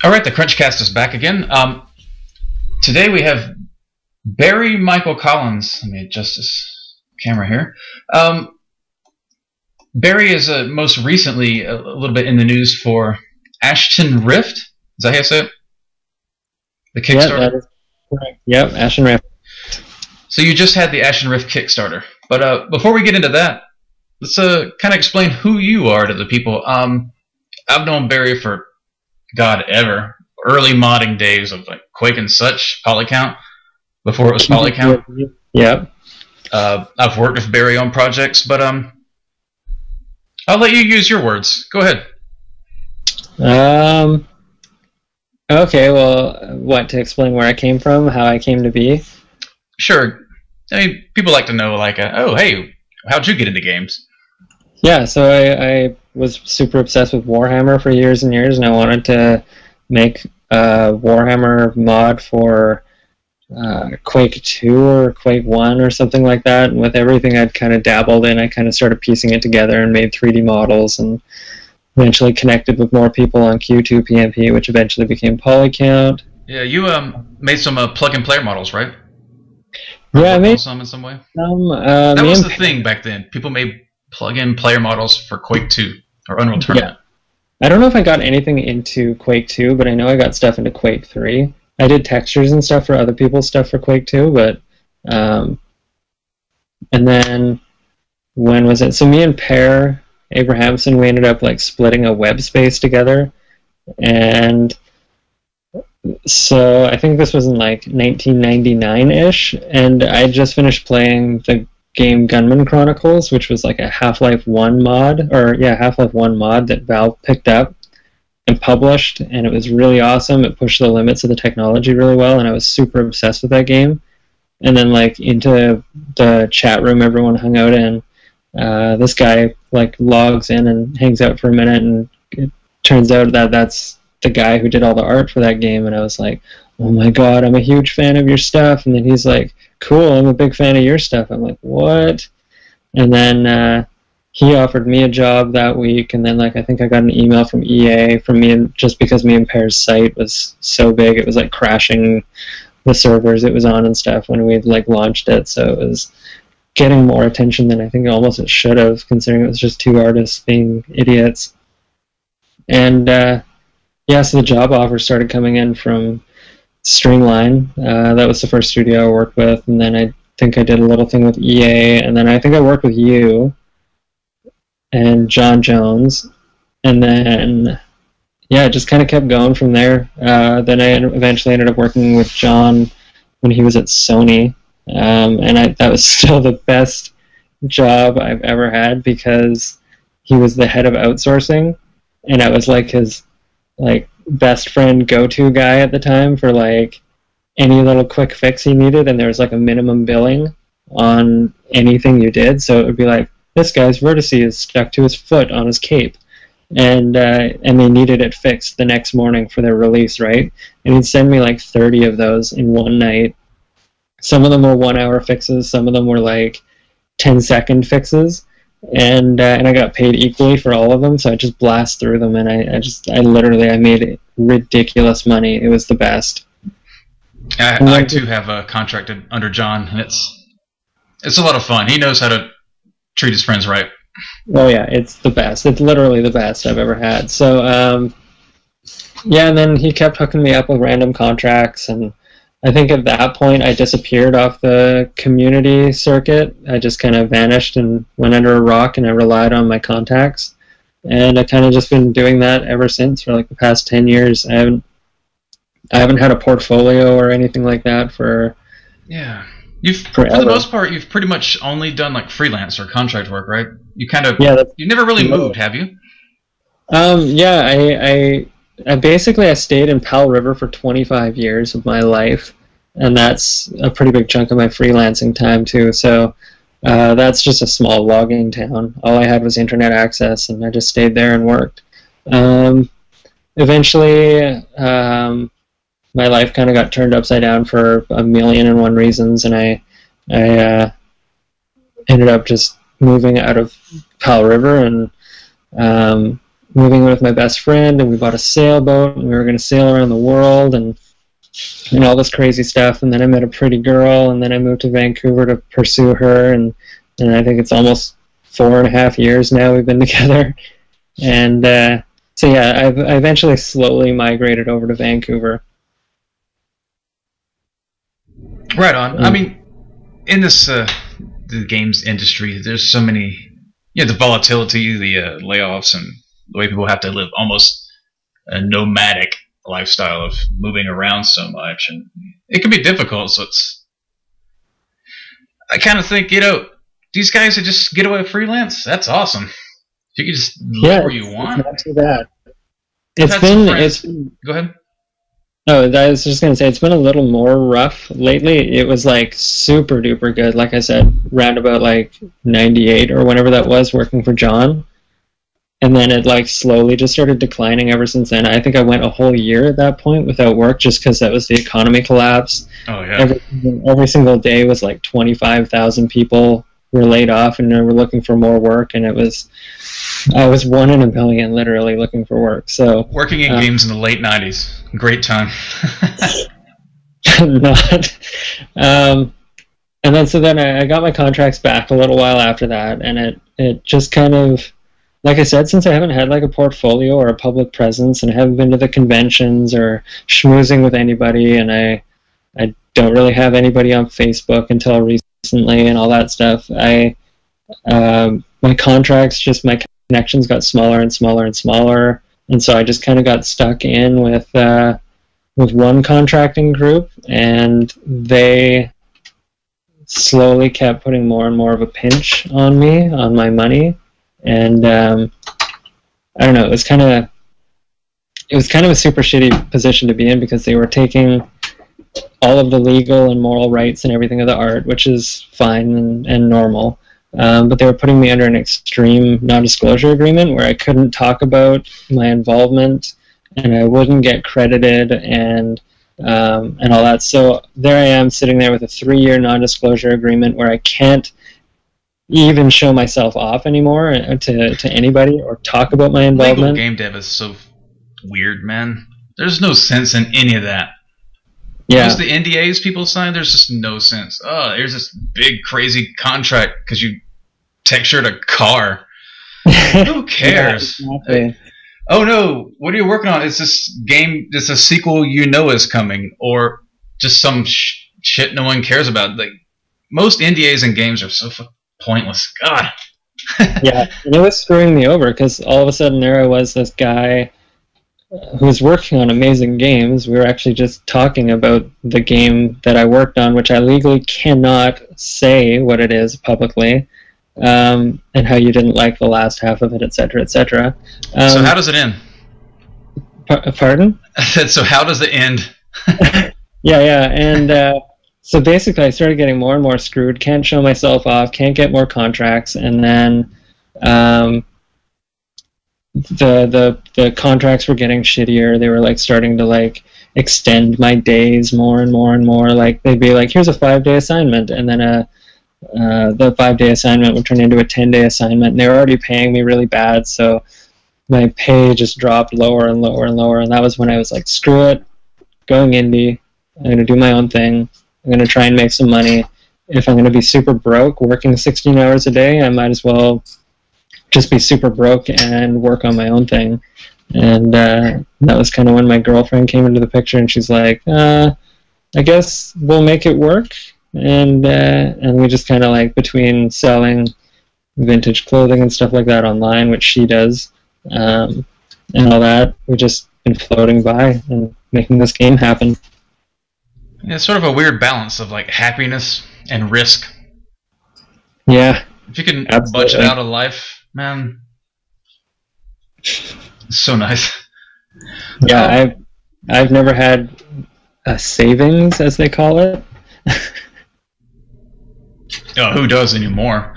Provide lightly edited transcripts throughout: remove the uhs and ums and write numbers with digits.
All right, the CrunchCast is back again. Today we have Barry Michael Collins. Let me adjust this camera here. Barry is most recently a little bit in the news for Ashen Rift. Is that how you say it? The Kickstarter? Yeah, that is correct. Yep, Ashen Rift. So you just had the Ashen Rift Kickstarter. But before we get into that, let's kind of explain who you are to the people. I've known Barry for, God, ever. Early modding days of like Quake and such, Polycount, before it was Polycount. Yep. I've worked with Barry on projects, but I'll let you use your words. Go ahead. Okay, well, what, to explain where I came from, how I came to be? Sure. I mean, people like to know, like, oh, hey, how'd you get into games? Yeah, so I was super obsessed with Warhammer for years and years, and I wanted to make a Warhammer mod for Quake 2 or Quake 1 or something like that. And with everything I'd kind of dabbled in, I kind of started piecing it together and made 3D models, and eventually connected with more people on Q2 PMP, which eventually became Polycount. Yeah, you made some plug-and-play models, right? Yeah, I made some in some way. That was the thing back then. People made plug-in player models for Quake 2 or Unreal Tournament. Yeah. I don't know if I got anything into Quake 2, but I know I got stuff into Quake 3. I did textures and stuff for other people's stuff for Quake 2, but and then when was it? So me and Per Abrahamson, we ended up like splitting a web space together, and so I think this was in like 1999-ish, and I just finished playing the game Gunman Chronicles, which was like a Half-Life 1 mod, Half-Life 1 mod that Valve picked up and published, and it was really awesome. It pushed the limits of the technology really well, and I was super obsessed with that game. And then like into the chat room everyone hung out in, this guy like logs in and hangs out for a minute, and it turns out that that's the guy who did all the art for that game, and I was like, oh my god, I'm a huge fan of your stuff. And then he's like, cool, I'm a big fan of your stuff. I'm like, what? And then he offered me a job that week, and then like I think I got an email from EA from me, and just because me and Per's site was so big, it was like crashing the servers it was on and stuff when we like launched it, so it was getting more attention than I think almost it should have, considering it was just two artists being idiots. And yeah, so the job offers started coming in from Stringline. That was the first studio I worked with, and then I think I did a little thing with EA, and then I think I worked with you and John Jones, and then yeah, it just kind of kept going from there. Then I eventually ended up working with John when he was at Sony, and that was still the best job I've ever had, because he was the head of outsourcing, and I was like his like best friend go-to guy at the time for like any little quick fix he needed, and there was like a minimum billing on anything you did, so it would be like, this guy's vertice is stuck to his foot on his cape, and they needed it fixed the next morning for their release, right? And he'd send me like 30 of those in one night. Some of them were 1 hour fixes, some of them were like 10-second fixes, and I got paid equally for all of them, so I just blast through them, and I made ridiculous money. It was the best. I too have contracted under John, and it's a lot of fun. He knows how to treat his friends right. Oh yeah, it's the best. It's literally the best I've ever had. So yeah, and then he kept hooking me up with random contracts, and I think at that point I disappeared off the community circuit. I just kind of vanished and went under a rock, and I relied on my contacts, and I kind of just been doing that ever since for like the past 10 years. I haven't had a portfolio or anything like that for for the most part, you've pretty much only done like freelance or contract work, right? You kind of you never really moved, have you? Yeah, I basically stayed in Powell River for 25 years of my life, and that's a pretty big chunk of my freelancing time too. So that's just a small logging town. All I had was internet access, and I just stayed there and worked. Eventually, my life kind of got turned upside down for 1,000,001 reasons, and I ended up just moving out of Powell River and moving in with my best friend, and we bought a sailboat, and we were going to sail around the world, and all this crazy stuff. And then I met a pretty girl, and then I moved to Vancouver to pursue her, and I think it's almost 4.5 years now we've been together. And so yeah, I eventually slowly migrated over to Vancouver. Right on. I mean, in this the games industry, there's so many, the volatility, the layoffs, and the way people have to live almost a nomadic lifestyle of moving around so much, and it can be difficult. So I kind of think, these guys that just get away with freelance, that's awesome. You can just live where you want. It's not too bad. Go ahead. Oh, I was just going to say, it's been a little more rough lately. It was like super duper good. Like I said, round about like 98 or whenever that was, working for John. And then it like slowly just started declining ever since then. I think I went a whole year at that point without work just because that was the economy collapse. Oh, yeah. Every single day was like 25,000 people were laid off and they were looking for more work. And I was 1 in a million literally looking for work. So working in games in the late 90s. Great time. Not. And then I got my contracts back a little while after that, and it just kind of, like I said, since I haven't had like a portfolio or a public presence, and I haven't been to the conventions or schmoozing with anybody, and I don't really have anybody on Facebook until recently and all that stuff. My contracts, my connections got smaller and smaller and smaller. And so I just kind of got stuck in with one contracting group, and they slowly kept putting more and more of a pinch on me, on my money. And I don't know, it was kind of a super shitty position to be in, because they were taking all of the legal and moral rights and everything of the art, which is fine and normal. But they were putting me under an extreme non-disclosure agreement where I couldn't talk about my involvement, and I wouldn't get credited, and all that. So there I am sitting there with a 3-year non-disclosure agreement where I can't even show myself off anymore to anybody or talk about my involvement. Legal game dev is so weird, man. There's no sense in any of that. Yeah. Most of the NDAs people sign, there's just no sense. Oh, there's this big crazy contract because you textured a car. Who cares? Yeah, exactly. Oh no, what are you working on? It's this game, it's a sequel is coming, or just some shit no one cares about. Like, most NDAs in games are so pointless. God. Yeah, and it was screwing me over, because all of a sudden there I was, this guy who was working on amazing games. We were actually just talking about the game that I worked on, which I legally cannot say what it is publicly, and how you didn't like the last half of it, etc., etc. So how does it end? Pardon? I said, so how does it end? Yeah, and so basically I started getting more and more screwed, can't show myself off, can't get more contracts, and then the contracts were getting shittier. They were like starting to like extend my days more and more and more. Like, they'd be like, here's a 5-day assignment, and then the 5-day assignment would turn into a 10-day assignment, and they were already paying me really bad, so my pay just dropped lower and lower and lower. And that was when I was like, screw it, going indie, I'm going to do my own thing, I'm going to try and make some money. If I'm going to be super broke working 16 hours a day, I might as well just be super broke and work on my own thing. And that was kind of when my girlfriend came into the picture, and she's like, I guess we'll make it work. And we just kind of like, between selling vintage clothing and stuff like that online, which she does, and all that, we've just been floating by and making this game happen. Yeah, it's sort of a weird balance of like happiness and risk. Yeah. If you can Absolutely. budget out of life, man, it's so nice. Yeah, I've never had a savings, as they call it. Oh, who does anymore?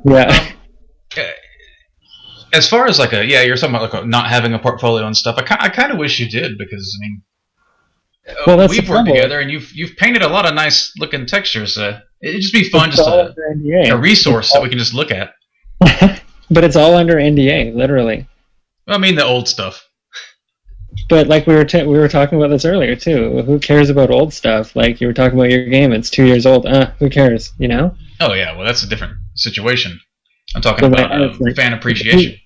Yeah. As far as like you're talking about like not having a portfolio and stuff. I kind of wish you did, because I mean, well, that's we've worked together, and you've painted a lot of nice looking textures. It'd just be fun, It's just all under NDA. a resource that we can just look at. But it's all under NDA, literally. I mean the old stuff. But like we were talking about this earlier too. Who cares about old stuff? Like you were talking about your game, it's 2 years old. Who cares? You know? Oh yeah, well that's a different situation. I'm talking about like, fan appreciation.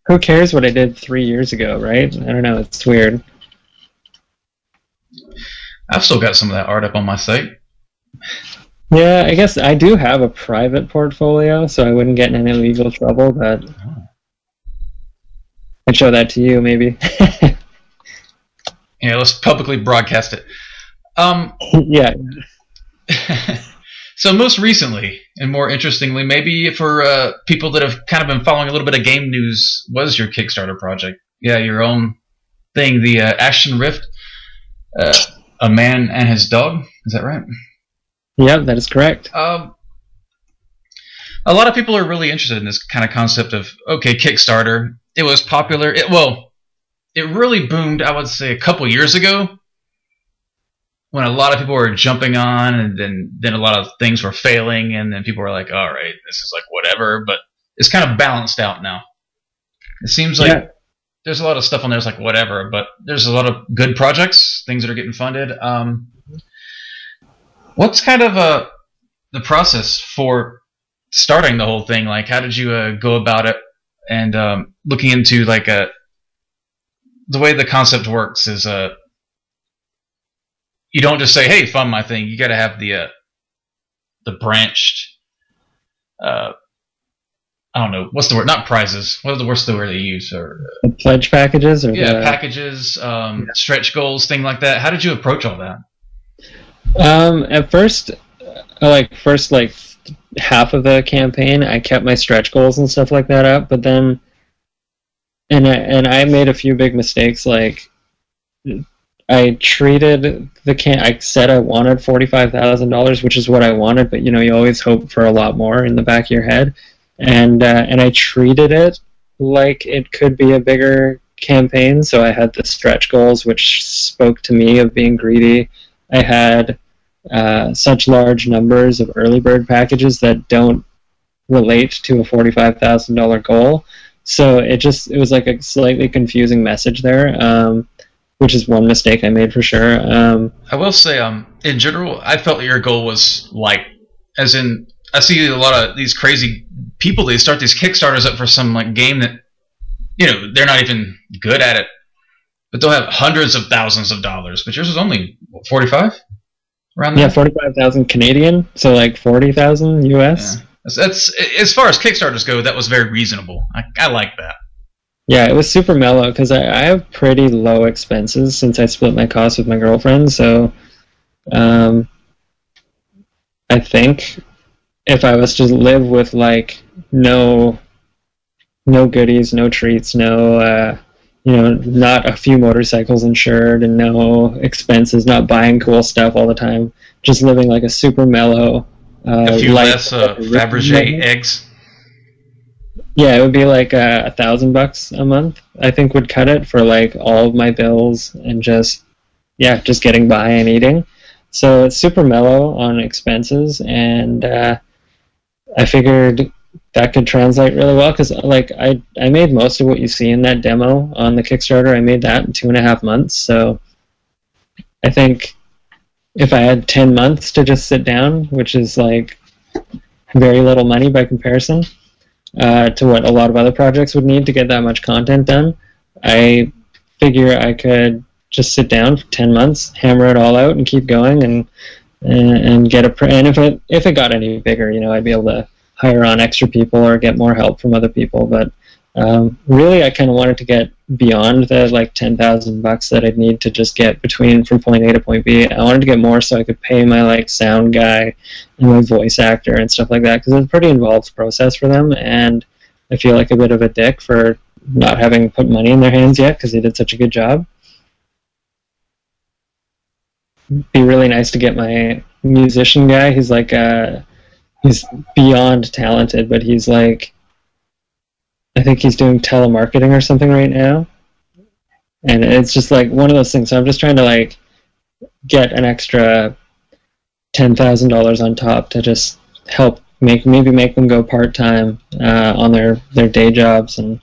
Who cares what I did 3 years ago, right? I don't know. It's weird. I've still got some of that art up on my site. Yeah, I guess I do have a private portfolio, so I wouldn't get in any legal trouble, but I'd show that to you, maybe. Yeah, let's publicly broadcast it. Yeah. So most recently, and more interestingly, maybe for people that have kind of been following a little bit of game news, was your Kickstarter project. Yeah, your own thing, the Ashen Rift, A Man and His Dog. Is that right? Yeah, that is correct. A lot of people are really interested in this kind of concept of, okay, Kickstarter. It was popular. It really boomed, I would say, a couple years ago when a lot of people were jumping on, and then a lot of things were failing, and then people were like, all right, this is like whatever, but it's kind of balanced out now. It seems like there's a lot of stuff on there that's like whatever, but there's a lot of good projects, things that are getting funded. What's kind of the process for starting the whole thing? Like, how did you go about it? And looking into like the way the concept works is you don't just say, "Hey, fund my thing." You got to have the branched. I don't know what's the word. Not prizes. What's the word they use? Or pledge packages, or packages, stretch goals, thing like that. How did you approach all that? At first, like half of the campaign, I kept my stretch goals and stuff like that up, but then, and I made a few big mistakes. Like, I treated I said I wanted $45,000, which is what I wanted, but you always hope for a lot more in the back of your head, and I treated it like it could be a bigger campaign. So I had the stretch goals, which spoke to me of being greedy. I had such large numbers of early bird packages that don't relate to a $45,000 goal. So it was like a slightly confusing message there, which is one mistake I made for sure. I will say, in general, I felt that your goal was like, as in, I see a lot of these crazy people, they start these Kickstarters up for some like game that, they're not even good at it, but they'll have hundreds of thousands of dollars. But yours was only 45, around there. Yeah, 45,000 Canadian, so like 40,000 US. Yeah. That's as far as Kickstarters go. That was very reasonable. I like that. Yeah, it was super mellow because I have pretty low expenses since I split my costs with my girlfriend. So, I think if I was to live with like no goodies, no treats, no not a few motorcycles insured, and no expenses, not buying cool stuff all the time, just living like a super mellow. A few less Fabergé eggs. Yeah, it would be like $1,000 a month. I think would cut it for like all of my bills and just getting by and eating. So it's super mellow on expenses, and I figured that could translate really well because like I made most of what you see in that demo on the Kickstarter. I made that in 2.5 months. So I think if I had 10 months to just sit down, which is like very little money by comparison to what a lot of other projects would need to get that much content done, I figure I could just sit down for 10 months, hammer it all out, and keep going, and get and if it got any bigger, I'd be able to hire on extra people or get more help from other people. But really, I kind of wanted to get beyond the like $10,000 that I'd need to just get from point A to point B. I wanted to get more so I could pay my like sound guy and my voice actor and stuff like that, because it's a pretty involved process for them, and I feel like a bit of a dick for not having put money in their hands yet because they did such a good job. It'd be really nice to get my musician guy. He's like he's beyond talented, but he's like, I think he's doing telemarketing or something right now, and it's just like one of those things. So I'm just trying to like get an extra $10,000 on top to just help maybe make them go part-time on their day jobs and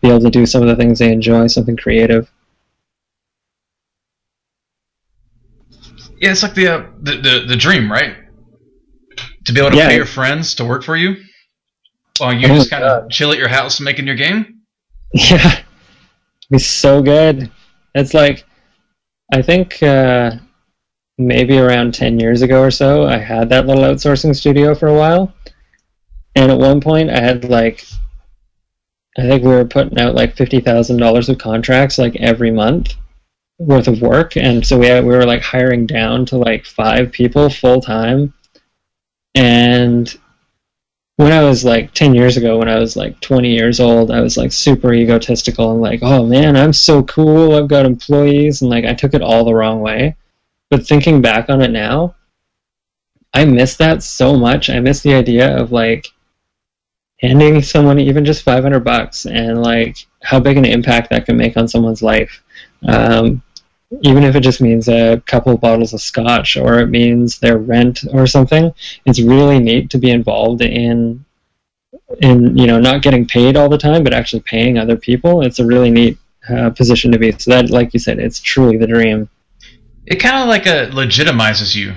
be able to do some of the things they enjoy, something creative. Yeah, it's like the dream, right? To be able to pay your friends to work for you while you just kind of chill at your house making your game. Yeah, it'd be so good. It's like, I think maybe around 10 years ago or so, I had that little outsourcing studio for a while. And at one point, I had like, I think we were putting out like $50,000 of contracts like every month worth of work. And so we were like hiring down to like 5 people full time. And when I was like 10 years ago, when I was like 20 years old, I was like super egotistical and like, oh man, I'm so cool, I've got employees, and like I took it all the wrong way. But thinking back on it now, I miss that so much. I miss the idea of like handing someone even just $500 and like how big an impact that can make on someone's life. Even if it just means a couple of bottles of scotch or it means their rent or something, it's really neat to be involved in not getting paid all the time, but actually paying other people. It's a really neat position to be. So that, like you said, it's truly the dream. It kind of like legitimizes you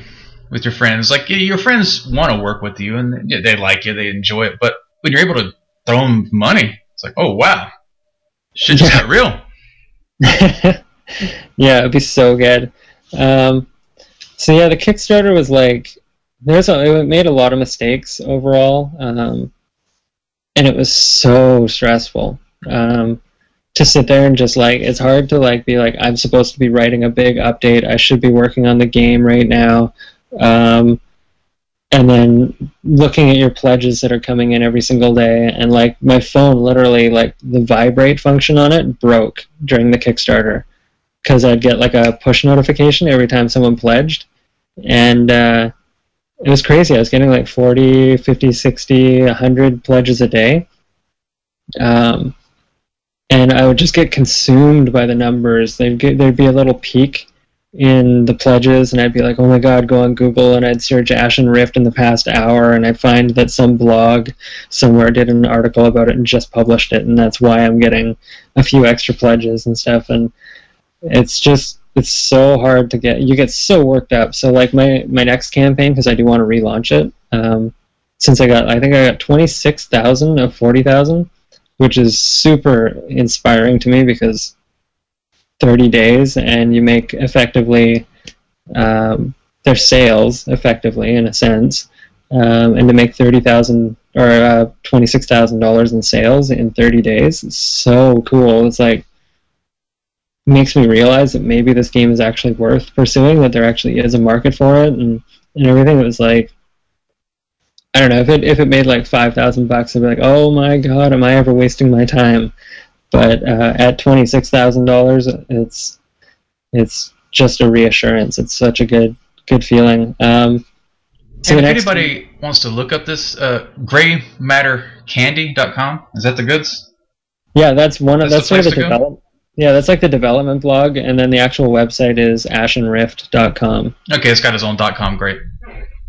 with your friends. Like your friends want to work with you and they like you, they enjoy it. But when you're able to throw them money, it's like, oh wow, shit just got real. Yeah, it'd be so good. So yeah, the Kickstarter was like, it made a lot of mistakes overall, and it was so stressful to sit there and just like, it's hard to like be like, I'm supposed to be writing a big update, I should be working on the game right now, and then looking at your pledges that are coming in every single day, and like my phone literally, like the vibrate function on it broke during the Kickstarter. Because I'd get like a push notification every time someone pledged, and it was crazy. I was getting like 40, 50, 60, 100 pledges a day, and I would just get consumed by the numbers. There'd be a little peak in the pledges, and I'd be like, oh my god, go on Google, and I'd search Ashen Rift in the past hour, and I'd find that some blog somewhere did an article about it and just published it, and that's why I'm getting a few extra pledges and stuff. And it's so hard to get. You get so worked up. So like my next campaign, because I do want to relaunch it, since I think I got 26,000 of 40,000, which is super inspiring to me because 30 days and you make effectively their sales effectively in a sense, and to make $30,000 or $26,000 in sales in 30 days is so cool. It's like, makes me realize that maybe this game is actually worth pursuing, that there actually is a market for it, and everything. It was like, I don't know, if it made like $5,000, I'd be like, oh my god, am I ever wasting my time? But at $26,000, it's just a reassurance. It's such a good feeling. So if anybody wants to look up this, graymattercandy.com, is that the goods? Yeah, that's sort of the development. Yeah, that's like the development blog, and then the actual website is ashenrift.com. Okay, it's got its own .com. Great.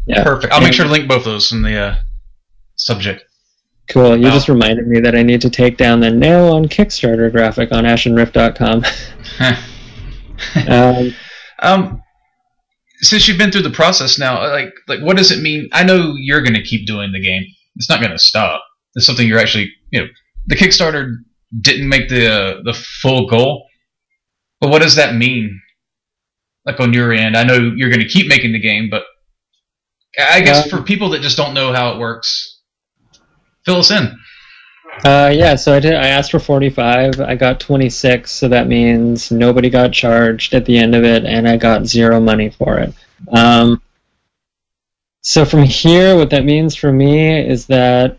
Yeah. Perfect. I'll make sure to link both those in the subject. Cool. You just reminded me that I need to take down the now on Kickstarter graphic on ashenrift.com. Since you've been through the process now, like what does it mean? I know you're going to keep doing the game. It's not going to stop. It's something you're actually, the Kickstarter didn't make the full goal, but what does that mean? Like on your end, I know you're going to keep making the game, but I guess for people that just don't know how it works, fill us in. Yeah, so I asked for 45. I got 26, so that means nobody got charged at the end of it, and I got 0 money for it. So from here, what that means for me is that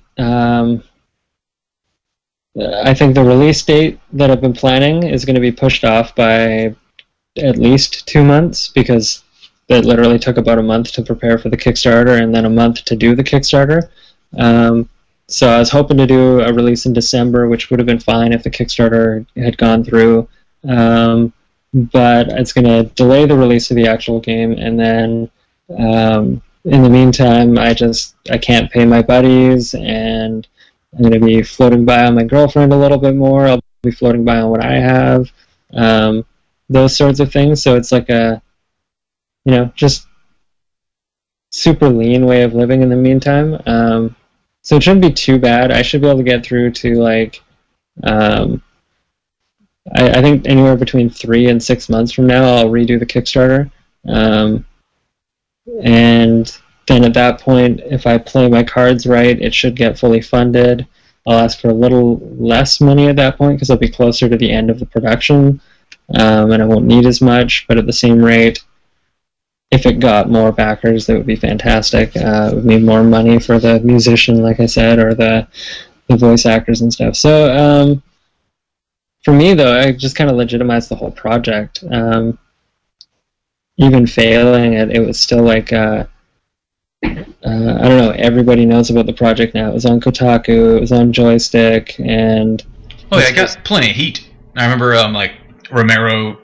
I think the release date that I've been planning is going to be pushed off by at least 2 months, because it literally took about a month to prepare for the Kickstarter and then a month to do the Kickstarter. So I was hoping to do a release in December, which would have been fine if the Kickstarter had gone through. But it's going to delay the release of the actual game, and then in the meantime, I can't pay my buddies, and I'm going to be floating by on my girlfriend a little bit more. I'll be floating by on what I have, those sorts of things. So it's like a, just super lean way of living in the meantime. So it shouldn't be too bad. I should be able to get through to like, I think anywhere between 3 and 6 months from now, I'll redo the Kickstarter. And then at that point, if I play my cards right, it should get fully funded. I'll ask for a little less money at that point because I'll be closer to the end of the production, and I won't need as much, but at the same rate, if it got more backers, that would be fantastic. It would mean more money for the musician, like I said, or the voice actors and stuff. So for me, though, I just kind of legitimized the whole project. Even failing it was still like, I don't know, everybody knows about the project now. It was on Kotaku, it was on Joystick, and... Oh yeah, it got plenty of heat. I remember like Romero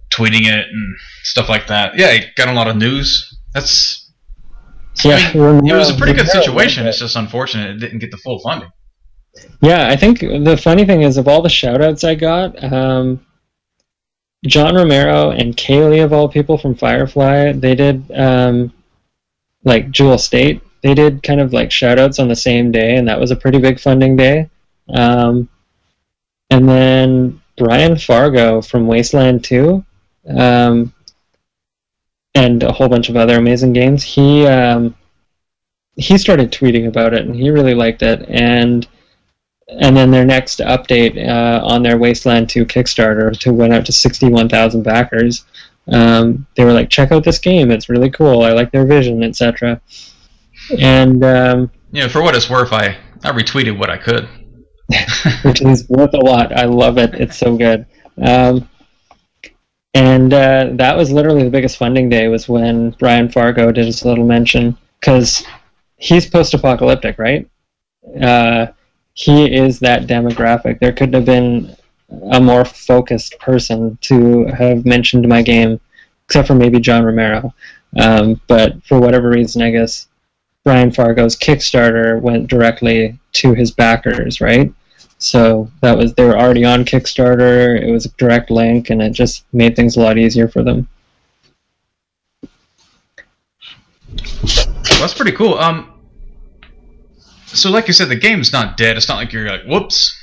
tweeting it and stuff like that. Yeah, it got a lot of news. That's... Yeah, I mean, it was a pretty good situation. It's just unfortunate it didn't get the full funding. Yeah, I think the funny thing is, of all the shout-outs I got, John Romero and Kaylee, of all people, from Firefly, they did, like, Jewel State, they did kind of, like, shout-outs on the same day, and that was a pretty big funding day. And then Brian Fargo from Wasteland 2, and a whole bunch of other amazing games, he started tweeting about it, and he really liked it, and then their next update on their Wasteland 2 Kickstarter to went out to 61,000 backers. They were like, check out this game, it's really cool, I like their vision, etc. And for what it's worth, I retweeted what I could. which is worth a lot. I love it, it's so good. And that was literally the biggest funding day, was when Brian Fargo did his little mention, because he's post-apocalyptic, right? He is that demographic. There couldn't have been a more focused person to have mentioned my game, except for maybe John Romero. But for whatever reason, I guess Brian Fargo's Kickstarter went directly to his backers, right? So they were already on Kickstarter. It was a direct link, and it just made things a lot easier for them. Well, that's pretty cool. So like you said, the game's not dead. It's not like you're like, whoops,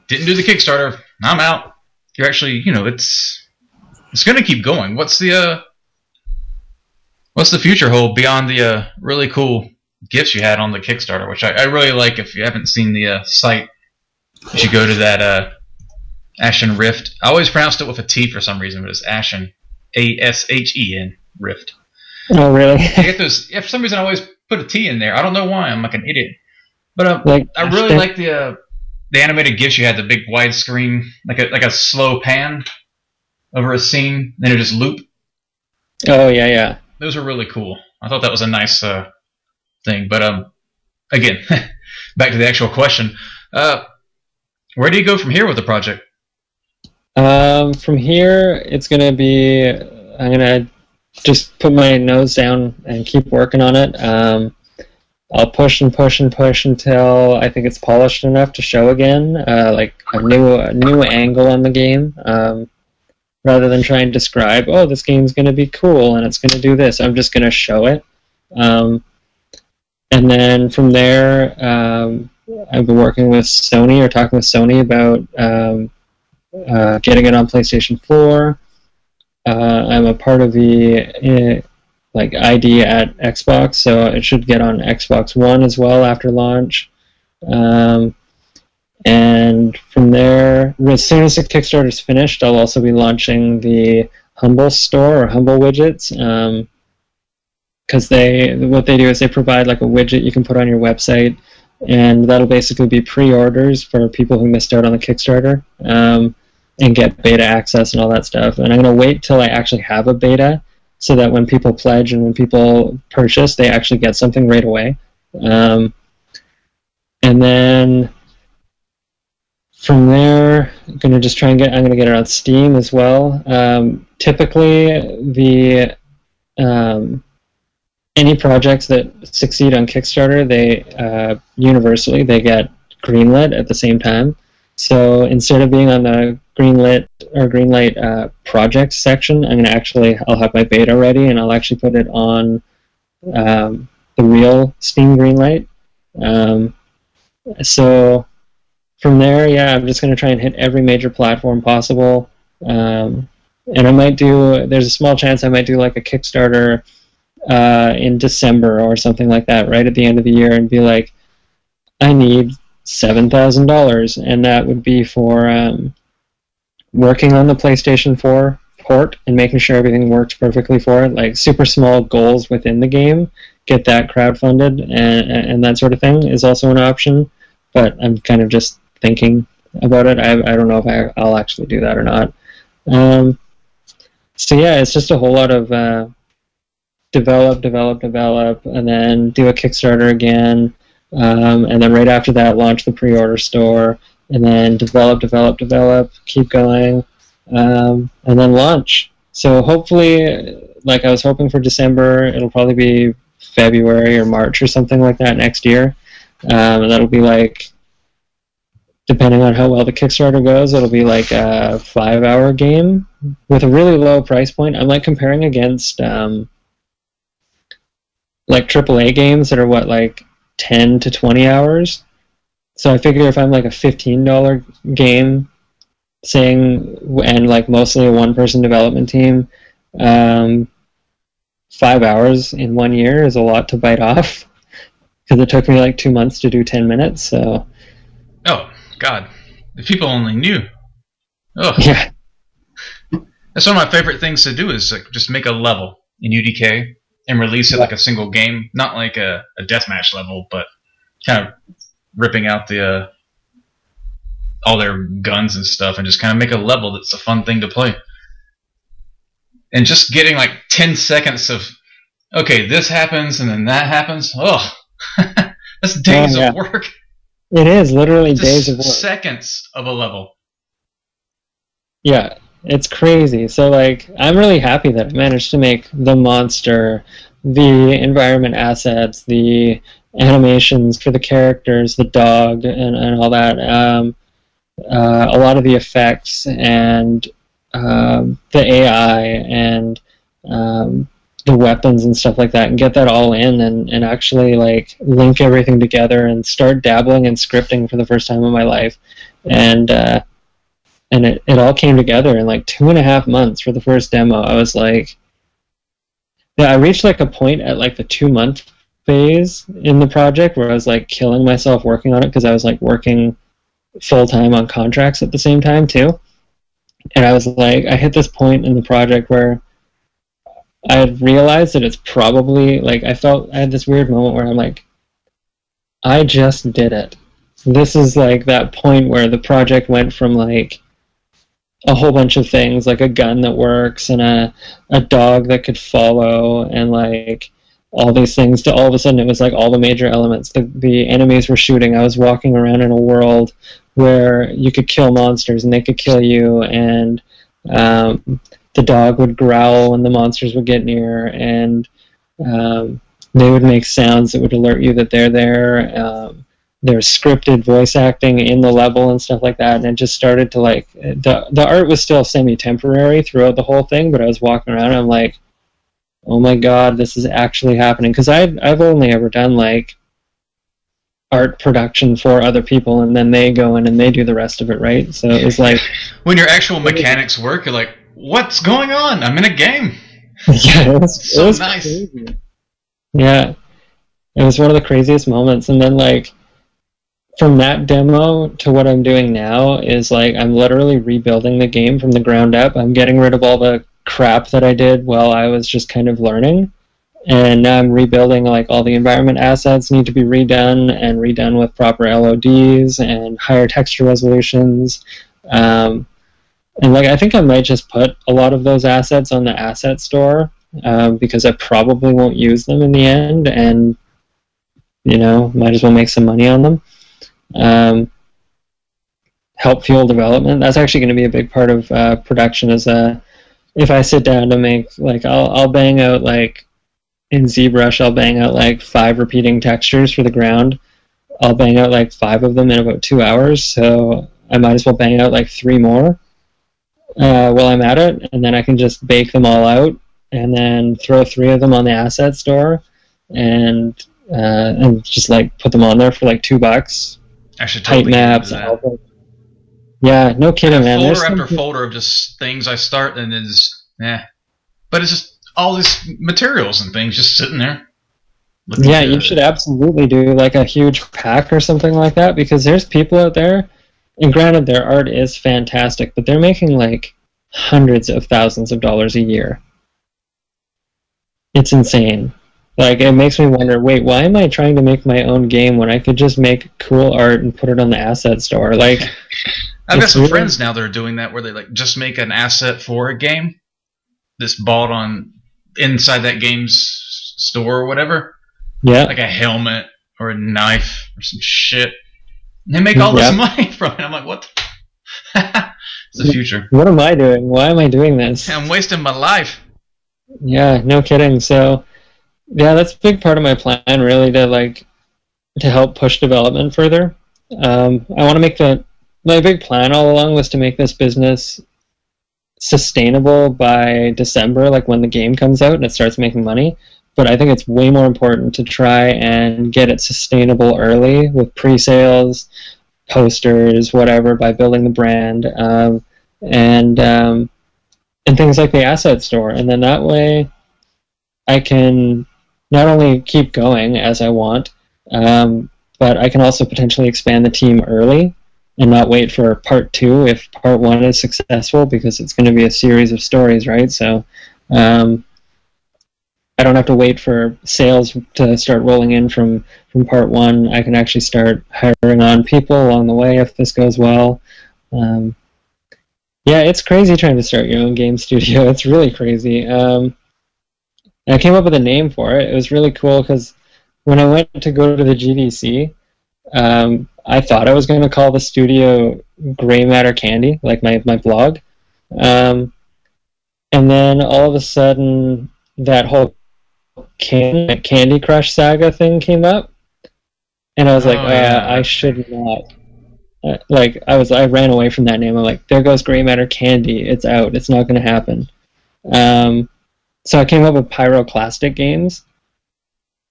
didn't do the Kickstarter, I'm out. You're actually, it's going to keep going. What's the future hold beyond the really cool gifts you had on the Kickstarter, which I really like. If you haven't seen the site, you should go to that Ashen Rift. I always pronounced it with a T for some reason, but it's Ashen, A-S-H-E-N, Rift. Oh, really? I get those. Yeah, for some reason I always put a T in there. I don't know why. I'm like an idiot. But I really like the animated gifs you had, the big widescreen, like a slow pan over a scene, then it just loop. Oh yeah. Those are really cool. I thought that was a nice thing. But again, back to the actual question. Where do you go from here with the project? From here, it's gonna be, I'm gonna just put my nose down and keep working on it. I'll push and push and push until I think it's polished enough to show again, like a new angle on the game. Rather than try and describe, oh, this game's going to be cool and it's going to do this, I'm just going to show it. And then from there, I've been working with Sony, or talking with Sony about getting it on PlayStation 4. I'm a part of the ID at Xbox, so it should get on Xbox One as well after launch. And from there, as soon as the Kickstarter's finished, I'll also be launching the Humble store, or Humble widgets, because what they do is they provide like a widget you can put on your website, and that'll basically be pre-orders for people who missed out on the Kickstarter, and get beta access and all that stuff. And I'm going to wait till I actually have a beta, so that when people pledge and when people purchase, they actually get something right away. And then from there, I'm going to just try and I'm going to get it on Steam as well. Typically, the any projects that succeed on Kickstarter, they universally they get greenlit at the same time. So instead of being on the greenlight project section, I'll have my beta ready, and I'll actually put it on the real Steam greenlight. So from there, yeah, I'm just going to try and hit every major platform possible. And there's a small chance I might do like a Kickstarter in December or something like that, right at the end of the year, and be like, I need $7,000, and that would be for working on the PlayStation 4 port and making sure everything works perfectly for it, like super small goals within the game, get that crowdfunded, and that sort of thing is also an option, but I'm kind of just thinking about it. I don't know if I'll actually do that or not. So yeah, it's just a whole lot of develop, and then do a Kickstarter again, and then right after that launch the pre-order store, and then develop, keep going, and then launch. So hopefully, like I was hoping for December, it'll probably be February or March or something like that next year, and that'll be like, depending on how well the Kickstarter goes, it'll be like a 5-hour game with a really low price point. I'm like comparing against like AAA games that are like 10 to 20 hours. So I figure if I'm like a $15 game, and like mostly a one-person development team, 5 hours in 1 year is a lot to bite off, because it took me like 2 months to do 10 minutes. So. Oh God, if people only knew. Oh yeah. That's one of my favorite things to do, is like just make a level in UDK and release it like a single game, not like a deathmatch level, but kind of ripping out the all their guns and stuff, and just kind of make a level that's a fun thing to play. And just getting like 10 seconds of, okay, this happens and then that happens. Oh, that's days of work. It is literally just days of work. Seconds of a level. Yeah, it's crazy. So like, I'm really happy that I managed to make the monster, the environment assets, the animations for the characters, the dog, and all that. A lot of the effects and the AI and the weapons and stuff like that, and get that all in, and actually like link everything together and start dabbling in scripting for the first time in my life. And it all came together in like 2.5 months for the first demo. I was like, yeah, I reached like a point at like the 2-month phase in the project where I was like killing myself working on it, because I was like working full-time on contracts at the same time too. And I was like, I hit this point in the project where I had realized that it's probably like, I had this weird moment where I'm like, I just did it. This is like that point where the project went from like a whole bunch of things, like a gun that works and a dog that could follow and like all these things, to all of a sudden it was like all the major elements. The enemies were shooting. I was walking around in a world where you could kill monsters and they could kill you, and the dog would growl when the monsters would get near, and they would make sounds that would alert you that they're there. There's scripted voice acting in the level and stuff like that, and it just started to like, the art was still semi-temporary throughout the whole thing, but I was walking around and I'm like, oh my god, this is actually happening, because I've only ever done like art production for other people, and then they go in and they do the rest of it, right? So it was like, when your actual mechanics work, you're like, what's going on? I'm in a game. Yeah, it was nice. Crazy. Yeah, it was one of the craziest moments. And then like, from that demo to what I'm doing now is like, I'm literally rebuilding the game from the ground up. I'm getting rid of all the crap that I did while I was just kind of learning, and now I'm rebuilding. Like, all the environment assets need to be redone with proper LODs and higher texture resolutions, and like, I think I might just put a lot of those assets on the asset store, because I probably won't use them in the end, and might as well make some money on them. Help fuel development. That's actually going to be a big part of production. If I sit down to make, like, I'll bang out like in ZBrush, I'll bang out like 5 repeating textures for the ground. I'll bang out like 5 of them in about 2 hours, so I might as well bang out like 3 more while I'm at it, and then I can just bake them all out, and then throw 3 of them on the asset store, and just like put them on there for like $2. I should totally maps. Yeah, no kidding, man. Folder after folder of just things I start, and then just but it's just all these materials and things just sitting there. Yeah, you should absolutely do like a huge pack or something like that, because there's people out there, and granted their art is fantastic, but they're making like hundreds of thousands of dollars a year. It's insane. Like, it makes me wonder, wait, why am I trying to make my own game when I could just make cool art and put it on the asset store? Like, I've got some friends now that are doing that, where they like just make an asset for a game that's bought on inside that game's store or whatever. Yeah. Like a helmet or a knife or some shit. And they make all this money from it. I'm like, what it's the future. What am I doing? Why am I doing this? I'm wasting my life. Yeah, no kidding. So, yeah, that's a big part of my plan, really, to help push development further. I want to make my big plan all along was to make this business sustainable by December, like when the game comes out and it starts making money. But I think it's way more important to try and get it sustainable early with pre-sales, posters, whatever, by building the brand, and things like the asset store. And then that way I can not only keep going as I want, but I can also potentially expand the team early and not wait for part 2 if part 1 is successful, because it's going to be a series of stories, right? So I don't have to wait for sales to start rolling in from part 1. I can actually start hiring on people along the way if this goes well. Yeah, it's crazy trying to start your own game studio. It's really crazy. I came up with a name for it. It was really cool because when I went to go to the GDC, I thought I was going to call the studio Gray Matter Candy, like my blog. And then all of a sudden, that whole Candy Crush saga thing came up, and I was like, I should not. I ran away from that name. I'm like, there goes Gray Matter Candy. It's out. It's not going to happen. So I came up with Pyroclastic Games,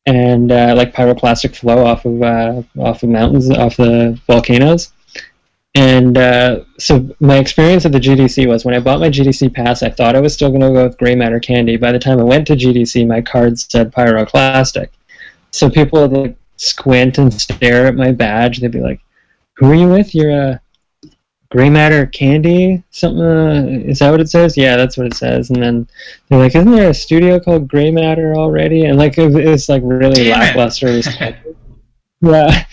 and like Pyroclastic flow off of mountains, off the volcanoes. And so my experience at the GDC was, when I bought my GDC pass, I thought I was still going to go with Gray Matter Candy. By the time I went to GDC, my card said Pyroclastic. So people would like squint and stare at my badge. They'd be like, "Who are you with? You're Gray Matter Candy? Something? Is that what it says?" Yeah, that's what it says. And then they're like, "Isn't there a studio called Gray Matter already?" And like it's like really lackluster. Yeah.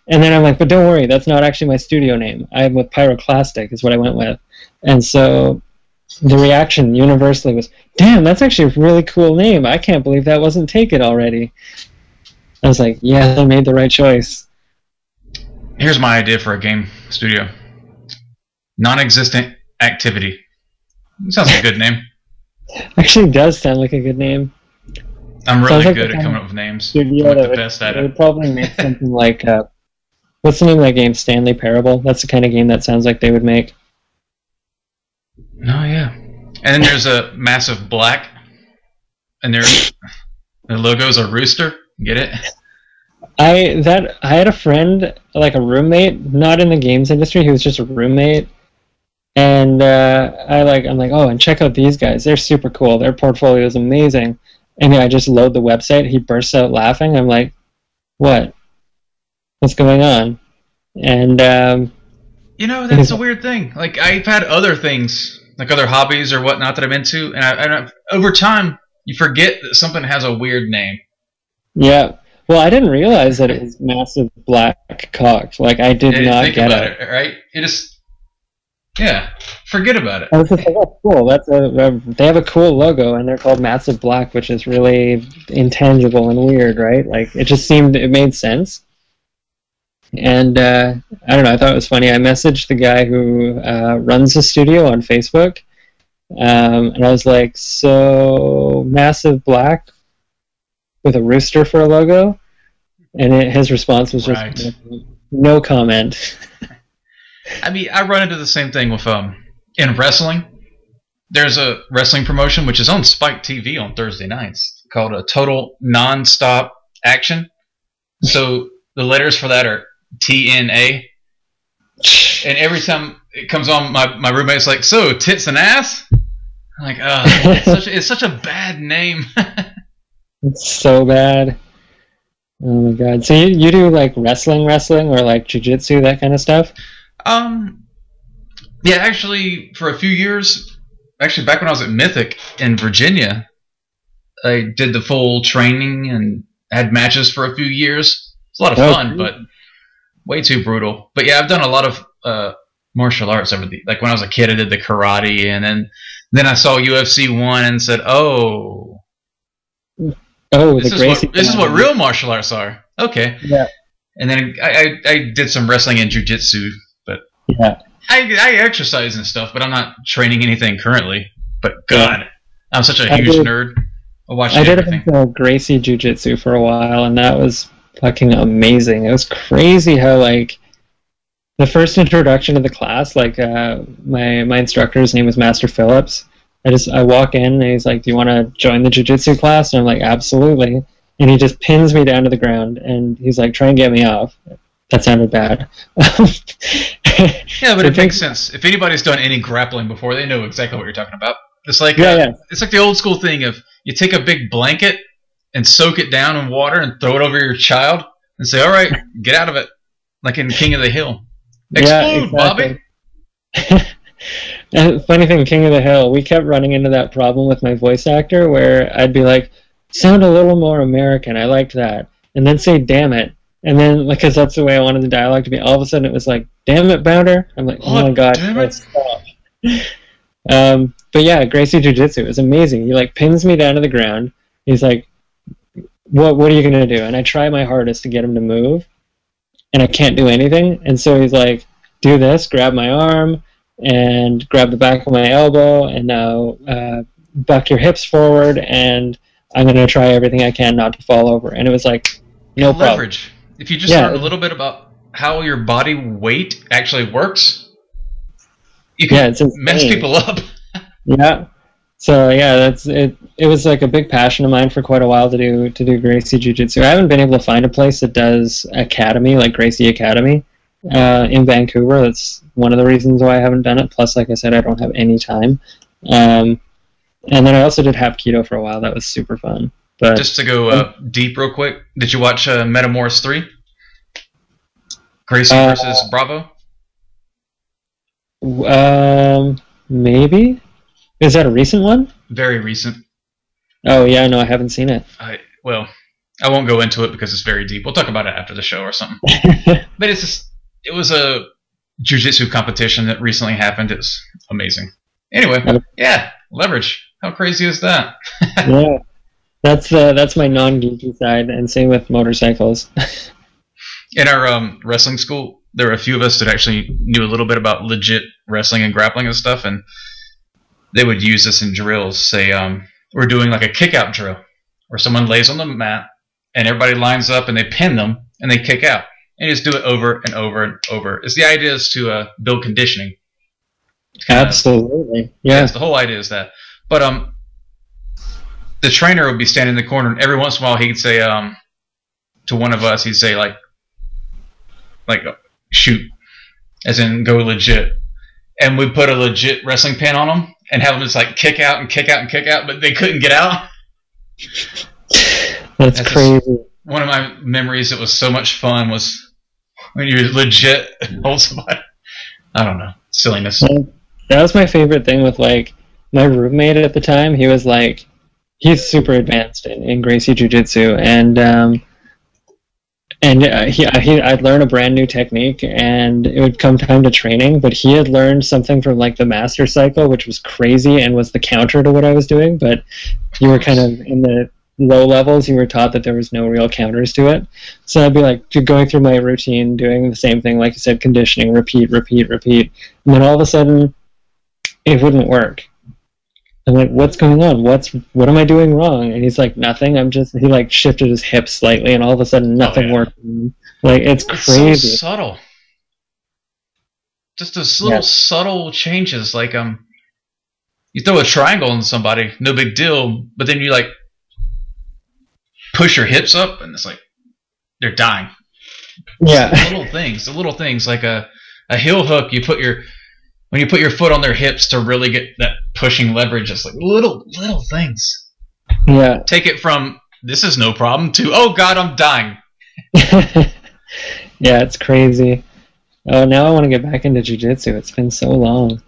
And then I'm like, but don't worry, that's not actually my studio name. I'm with Pyroclastic, is what I went with. And so the reaction universally was, damn, that's actually a really cool name. I can't believe that wasn't taken already. I was like, yeah, I made the right choice. Here's my idea for a game studio. Non-existent activity. Sounds like a good name. Actually does sound like a good name. I'm really good at coming up with names. I'm like the best at it. It would probably make something like... what's the name of that game? Stanley Parable? That's the kind of game that sounds like they would make. Oh, yeah. And then there's a Massive Black. And the logo's a rooster. Get it? I had a friend, like a roommate, not in the games industry, he was just a roommate. And I'm like, oh, and check out these guys. They're super cool. Their portfolio is amazing. And I just load the website. He bursts out laughing. I'm like, what? What's going on? And that's a weird thing. Like, I've had other things, like other hobbies or whatnot that I'm into, and over time you forget that something has a weird name. Yeah. Well, I didn't realize that it was Massive Black Cock. Like, I did not think get about it. Right? It just, forget about it. I was just like, oh, cool. They have a cool logo, and they're called Massive Black, which is really intangible and weird, right? Like, it made sense. And I don't know, I thought it was funny. I messaged the guy who runs the studio on Facebook, and I was like, so Massive Black, with a rooster for a logo, and his response was just Right. no comment. I mean, I run into the same thing with in wrestling. There's a wrestling promotion which is on Spike TV on Thursday nights called a Total Nonstop Action. So the letters for that are TNA. And every time it comes on, my roommate's like, "So, tits and ass?" I'm like, it's such a bad name. It's so bad. Oh my god. So you do like wrestling or like jiu-jitsu, that kind of stuff? Yeah, actually, for a few years, actually back when I was at Mythic in Virginia, I did the full training and had matches for a few years. It's a lot of fun, but way too brutal. But yeah, I've done a lot of martial arts over like when I was a kid, I did the karate, and then I saw UFC 1 and said, "Oh, this is what real martial arts are." Okay. Yeah. And then I did some wrestling and jiu-jitsu, but yeah. I exercise and stuff, but I'm not training anything currently. But God, I'm such a huge nerd. I did a bit of Gracie Jiu-Jitsu for a while, and that was fucking amazing. It was crazy how, like, the first introduction to the class, like, my instructor's name was Master Phillips. I walk in, and he's like, "Do you want to join the Jiu-Jitsu class?" And I'm like, "Absolutely." And he just pins me down to the ground, and he's like, "Try and get me off." That sounded bad. Yeah, but it makes sense. If anybody's done any grappling before, they know exactly what you're talking about. It's like it's like the old school thing of you take a big blanket and soak it down in water and throw it over your child and say, "All right, get out of it," like in King of the Hill. Explode, Bobby. And funny thing, King of the Hill, we kept running into that problem with my voice actor where I'd be like, "Sound a little more American. I liked that," and then say, "Damn it." And then, because that's the way I wanted the dialogue to be, all of a sudden it was like, "Damn it, Bounder." I'm like, "Oh my god, stop." But yeah, Gracie Jiu-Jitsu is amazing. He like pins me down to the ground. He's like, what are you gonna do? And I try my hardest to get him to move, and I can't do anything. And so he's like, "Do this, grab my arm, and grab the back of my elbow, and now buck your hips forward, and I'm gonna try everything I can not to fall over." And it was like, no problem. Leverage. If you just learn a little bit about how your body weight actually works, you can mess people up. Yeah. So yeah, that's it. It was like a big passion of mine for quite a while to do Gracie Jiu-Jitsu. I haven't been able to find a place that does academy, like Gracie Academy, in Vancouver. That's one of the reasons why I haven't done it. Plus, like I said, I don't have any time. And then I also did Hapkido for a while. That was super fun. But just to go deep real quick, did you watch Metamorphs 3? Gracie versus Bravo? Maybe. Is that a recent one? Very recent. Oh yeah, no, I haven't seen it. I won't go into it because it's very deep. We'll talk about it after the show or something. But it was a jiu-jitsu competition that recently happened. It's amazing. Anyway, yeah, leverage. How crazy is that? Yeah, that's my non-geeky side, and same with motorcycles. In our wrestling school, there were a few of us that actually knew a little bit about legit wrestling and grappling and stuff, and they would use this in drills. Say, we're doing like a kick-out drill, where someone lays on the mat, and everybody lines up, and they pin them, and they kick out. And you just do it over and over and over. The idea is to build conditioning. Absolutely. Yes, the whole idea is that. But the trainer would be standing in the corner, and every once in a while he'd say to one of us, he'd say like shoot, as in go legit. And we'd put a legit wrestling pin on them and have them just like kick out and kick out and kick out, but they couldn't get out. That's crazy. One of my memories that was so much fun was when you legit hold somebody. I don't know. Silliness. That was my favorite thing with like my roommate at the time. He was like, he's super advanced in Gracie Jiu-Jitsu, and I'd learn a brand new technique, and it would come time to training, but he had learned something from like the master cycle, which was crazy and was the counter to what I was doing, but you were kind of in the low levels, you were taught that there was no real counters to it. So I'd be like going through my routine, doing the same thing, like you said, conditioning, repeat, and then all of a sudden it wouldn't work. I'm like, what's going on? What am I doing wrong? And he's like, nothing. He like shifted his hip slightly, and all of a sudden, nothing worked. Like, it's crazy. It's so subtle. Just those little subtle changes. Like, you throw a triangle on somebody, no big deal, but then you like push your hips up, and it's like they're dying. Yeah, the little things like a heel hook. When you put your foot on their hips to really get that pushing leverage, it's like little things. Yeah. Take it from this is no problem to oh god, I'm dying. Yeah, it's crazy. Oh, now I want to get back into jiu-jitsu. It's been so long.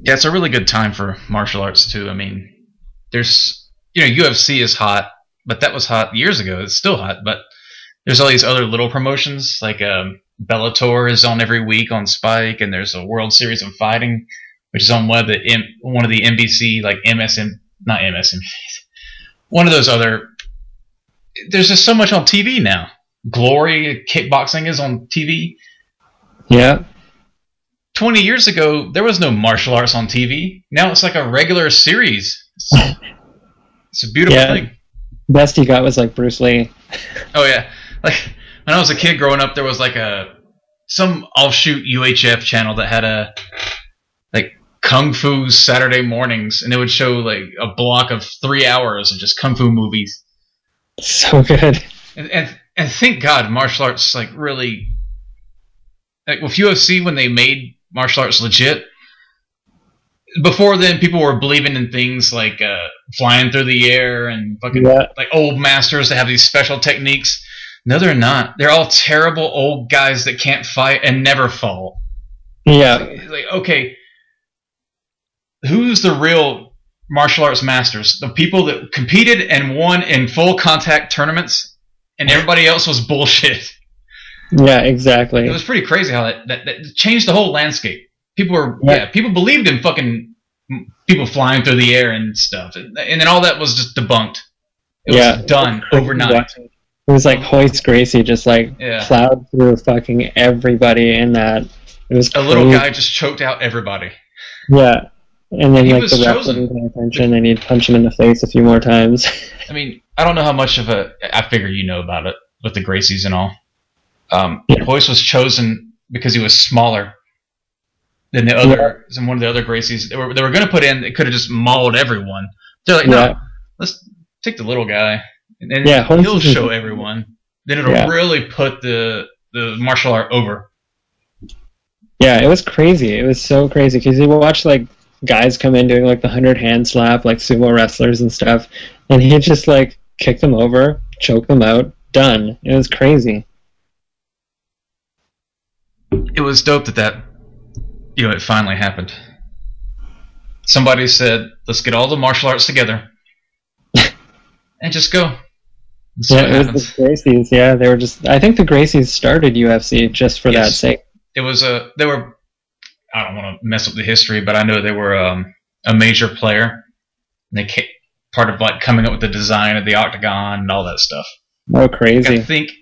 Yeah, it's a really good time for martial arts too. I mean, there's UFC is hot, but that was hot years ago. It's still hot, but there's all these other little promotions like Bellator is on every week on Spike, and there's a World Series of Fighting, which is on one of the NBC like not MSM, one of those other. There's just so much on TV now. Glory kickboxing is on TV. Yeah. 20 years ago, there was no martial arts on TV. Now it's like a regular series. It's a beautiful thing. Best he got was like Bruce Lee. Oh yeah, like when I was a kid growing up, there was like some offshoot UHF channel that had a like Kung Fu Saturday mornings, and it would show like a block of 3 hours of just Kung Fu movies. So good. And thank God martial arts like really like with UFC when they made martial arts legit. Before then, people were believing in things like flying through the air and fucking like old masters that have these special techniques. No, they're not. They're all terrible old guys that can't fight and never fall. Yeah. Like okay, who's the real martial arts masters? The people that competed and won in full contact tournaments, and everybody else was bullshit. Yeah, exactly. It was pretty crazy how that changed the whole landscape. People believed in fucking people flying through the air and stuff, and then all that was just debunked. It was done overnight. It was like Hoist Gracie just like plowed through fucking everybody in that. It was a little guy just choked out everybody. Yeah, and then like the ref wouldn't pay attention, and he'd punch him in the face a few more times. I mean, I don't know how much of I figure you know about it with the Gracies and all. Hoist was chosen because he was smaller than one of the other Gracies. They were going to put in. They could have just mauled everyone. They're like, no, let's take the little guy, and then he'll show everyone. Then it'll really put the martial art over. Yeah, it was crazy. It was so crazy because you watch like guys come in doing like the 100 hand slap, like sumo wrestlers and stuff, and he just like kick them over, choke them out, done. It was crazy. It was dope that it finally happened. Somebody said, let's get all the martial arts together and just go. It was the Gracies. Yeah, they were just. I think the Gracies started UFC just for that sake. It was they were. I don't want to mess up the history, but I know they were a major player. They came, part of like coming up with the design of the octagon and all that stuff. Oh, crazy! I think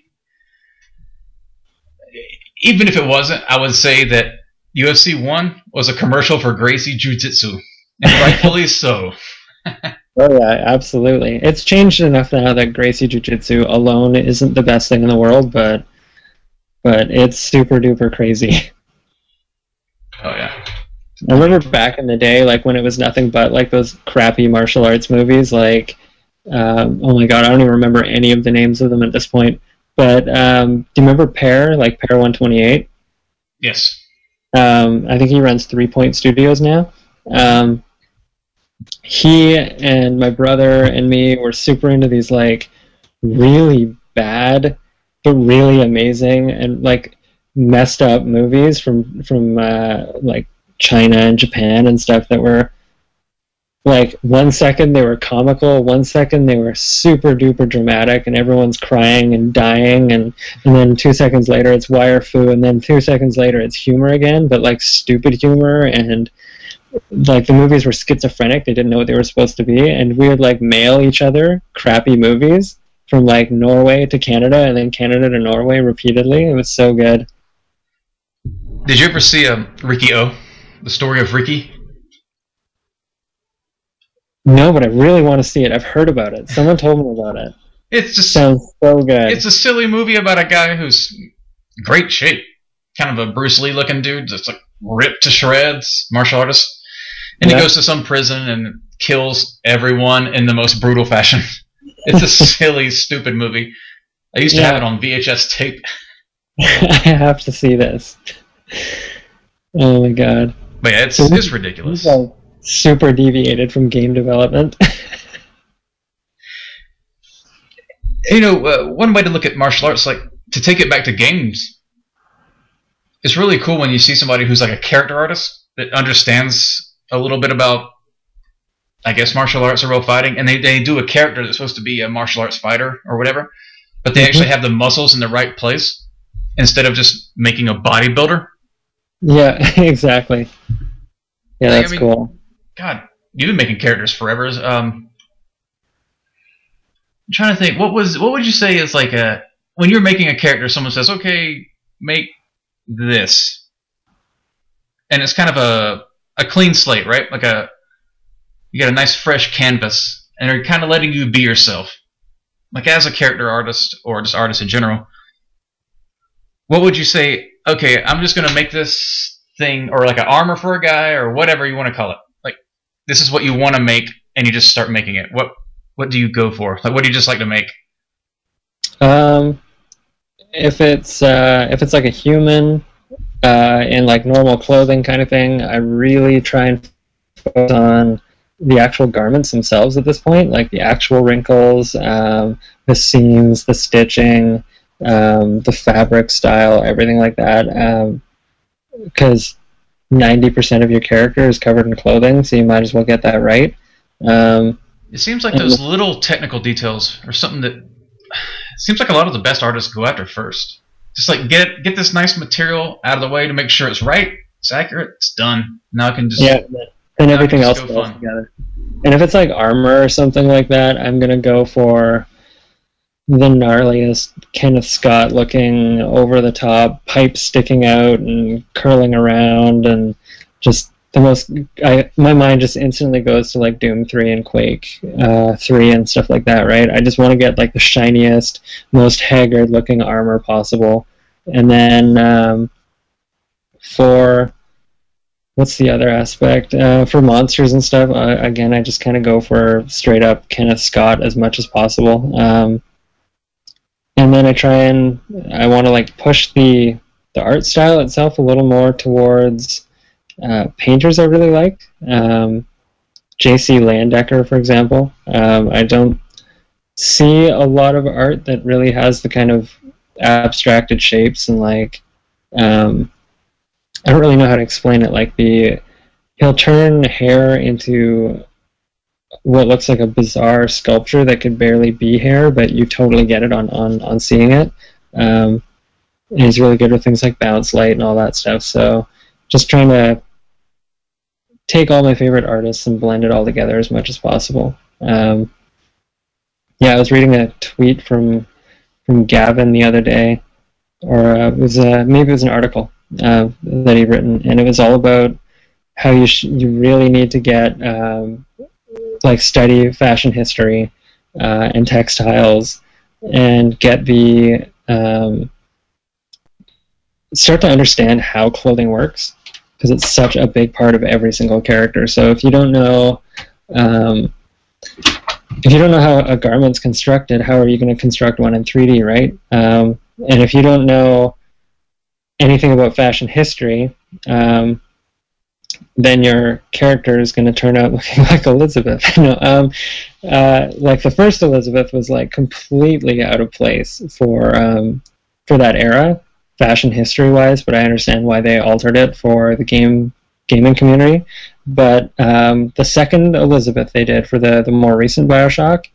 even if it wasn't, I would say that UFC 1 was a commercial for Gracie Jiu-Jitsu, and rightfully so. Oh yeah, absolutely. It's changed enough now that Gracie Jiu-Jitsu alone isn't the best thing in the world, but it's super duper crazy. Oh yeah. I remember back in the day, like when it was nothing but like those crappy martial arts movies, like oh my god, I don't even remember any of the names of them at this point. But do you remember Pear, like Pear 128? Yes. I think he runs 3 Point Studios now. He and my brother and me were super into these like really bad but really amazing and like messed up movies from like China and Japan and stuff that were like 1 second they were comical, 1 second they were super duper dramatic and everyone's crying and dying, and then 2 seconds later it's wire fu, and then 2 seconds later it's humor again, but like stupid humor, and like the movies were schizophrenic. They didn't know what they were supposed to be, and we would like mail each other crappy movies from like Norway to Canada and then Canada to Norway repeatedly. It was so good. Did you ever see Ricky O? The story of Ricky? No, but I really want to see it. I've heard about it. Someone told me about it. It's just Sounds so good. It's a silly movie about a guy who's great shape, kind of a Bruce Lee looking dude, just like ripped to shreds, martial artist, and he goes to some prison and kills everyone in the most brutal fashion. It's a silly, stupid movie. I used to have it on VHS tape. I have to see this. Oh my god. But yeah, it's ridiculous. Super deviated from game development. You know, one way to look at martial arts, like to take it back to games, it's really cool when you see somebody who's like a character artist that understands a little bit about, I guess, martial arts or real fighting, and they do a character that's supposed to be a martial arts fighter or whatever, but they actually have the muscles in the right place instead of just making a bodybuilder. Yeah, exactly. Yeah, that's cool. God, you've been making characters forever. I'm trying to think. What would you say is like when you're making a character, someone says, "Okay, make this," and it's kind of a clean slate, right? Like you got a nice fresh canvas, and they're kind of letting you be yourself, like as a character artist or just artist in general. What would you say? Okay, I'm just gonna make this thing, or like an armor for a guy, or whatever you want to call it. Like this is what you want to make, and you just start making it. What do you go for? Like, what do you just like to make? If it's like a human in like normal clothing kind of thing, I really try and focus on the actual garments themselves at this point, like the actual wrinkles, the seams, the stitching, the fabric style, everything like that. Because 90% of your character is covered in clothing, so you might as well get that right. It seems like those little technical details are something that it seems like a lot of the best artists go after first. Just like get this nice material out of the way to make sure it's right, it's accurate, it's done. Now I can just and everything else goes together. And if it's like armor or something like that, I'm gonna go for the gnarliest Kenneth Scott looking over the top pipe sticking out and curling around, and just the most my mind just instantly goes to like Doom 3 and Quake 3 and stuff like that, right? I just want to get like the shiniest, most haggard looking armor possible. And then for what's the other aspect? For monsters and stuff, again, I just kind of go for straight up Kenneth Scott as much as possible. And then I want to like push the art style itself a little more towards painters I really like. J.C. Landecker, for example. I don't see a lot of art that really has the kind of abstracted shapes and like I don't really know how to explain it. Like he'll turn hair into what looks like a bizarre sculpture that could barely be hair, but you totally get it on seeing it. And he's really good with things like bounce light and all that stuff. So just trying to take all my favorite artists and blend it all together as much as possible. I was reading a tweet from Gavin the other day, or maybe it was an article that he'd written, and it was all about how you really need to get like study fashion history and textiles and get the start to understand how clothing works, because it's such a big part of every single character. So if you don't know how a garment's constructed, how are you going to construct one in 3D, right? And if you don't know anything about fashion history, then your character is going to turn out looking like Elizabeth. Like the first Elizabeth was like completely out of place for that era, fashion history wise. But I understand why they altered it for the gaming community. But the second Elizabeth they did for the more recent BioShock,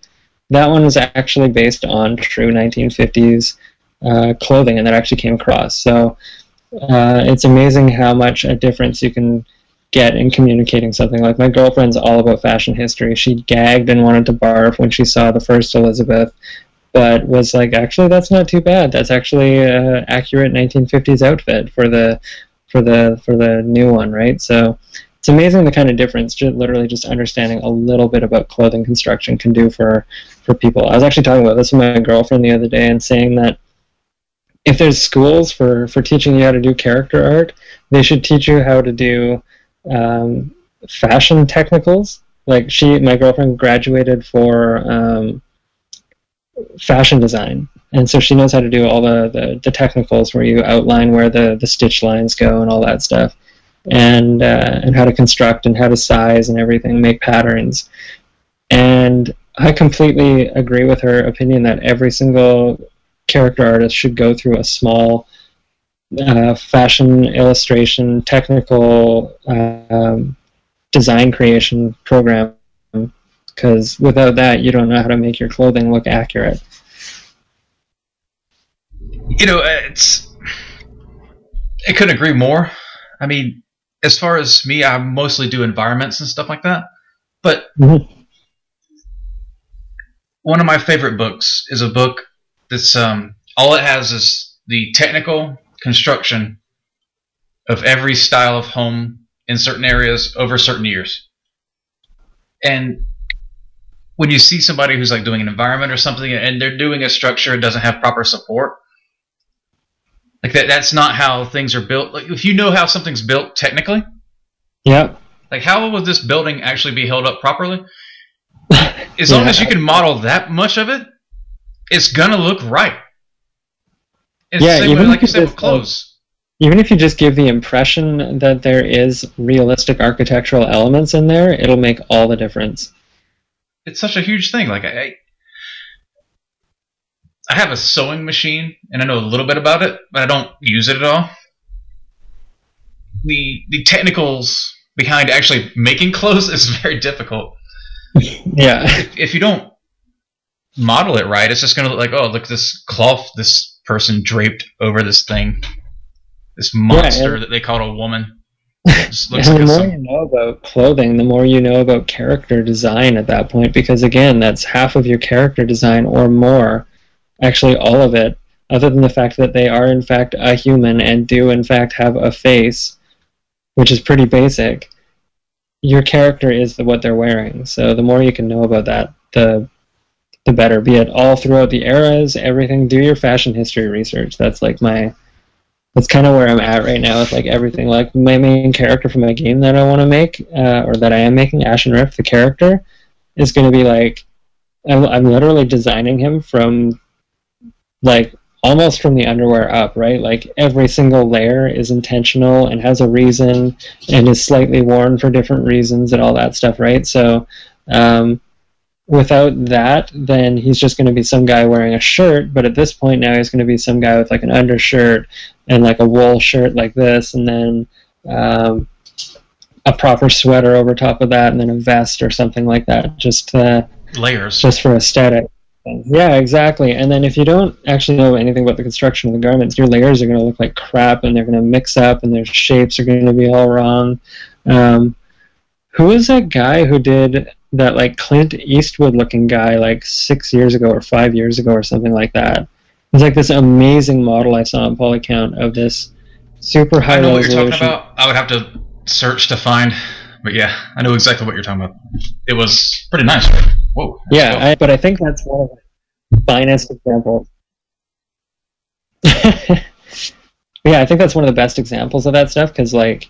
that one was actually based on true 1950s clothing, and that actually came across. So it's amazing how much a difference you can get in communicating something. Like my girlfriend's all about fashion history. She gagged and wanted to barf when she saw the first Elizabeth, but was like, actually, that's not too bad. That's actually an accurate 1950s outfit for the new one, right? So it's amazing the kind of difference literally just understanding a little bit about clothing construction can do for people. I was actually talking about this with my girlfriend the other day and saying that if there's schools for teaching you how to do character art, they should teach you how to do fashion technicals. Like my girlfriend graduated for fashion design, and so she knows how to do all the technicals where you outline where the stitch lines go and all that stuff. And how to construct and how to size and everything, make patterns. And I completely agree with her opinion that every single character artist should go through a small fashion illustration, technical design creation program, because without that, you don't know how to make your clothing look accurate. You know, I couldn't agree more. I mean, as far as me, I mostly do environments and stuff like that. But one of my favorite books is a book that's all it has is the technical construction of every style of home in certain areas over certain years. And when you see somebody who's like doing an environment or something and they're doing a structure that doesn't have proper support, like that's not how things are built. Like if you know how something's built technically, yeah. Like how would this building actually be held up properly? As long as you can model that much of it, it's gonna look right. It's the same way, like you said, with clothes. Even if you just give the impression that there is realistic architectural elements in there, it'll make all the difference. It's such a huge thing. Like I have a sewing machine, and I know a little bit about it, but I don't use it at all. The technicals behind actually making clothes is very difficult. Yeah. If you don't model it right, it's just going to look like, oh, look, this cloth this person draped over this thing. This monster that they called a woman. Just looks and the more you know about clothing, the more you know about character design at that point, because again, that's half of your character design or more. Actually, all of it, other than the fact that they are in fact a human and do in fact have a face, which is pretty basic. Your character is what they're wearing. So the more you can know about that, the better. Be it all throughout the eras, everything. Do your fashion history research. That's like that's kind of where I'm at right now with like everything. Like my main character for my game that I want to make, or that I am making, Ashen Rift, the character, is going to be like, I'm literally designing him from like almost from the underwear up, right? Like every single layer is intentional and has a reason and is slightly worn for different reasons and all that stuff, right? So without that, then he's just going to be some guy wearing a shirt, but at this point now he's going to be some guy with like an undershirt and like a wool shirt like this, and then a proper sweater over top of that, and then a vest or something like that, just layers, just for aesthetic. Yeah, exactly. And then if you don't actually know anything about the construction of the garments, your layers are going to look like crap, and they're going to mix up, and their shapes are going to be all wrong. Who was that guy who did that, like Clint Eastwood looking guy, like 6 years ago or 5 years ago or something like that? It was like this amazing model I saw on Polycount of this super high resolution. I know what you're talking about. I would have to search to find, but yeah, I know exactly what you're talking about. It was pretty nice. Whoa. Yeah, but I think that's one of the finest examples. Yeah, I think that's one of the best examples of that stuff, because like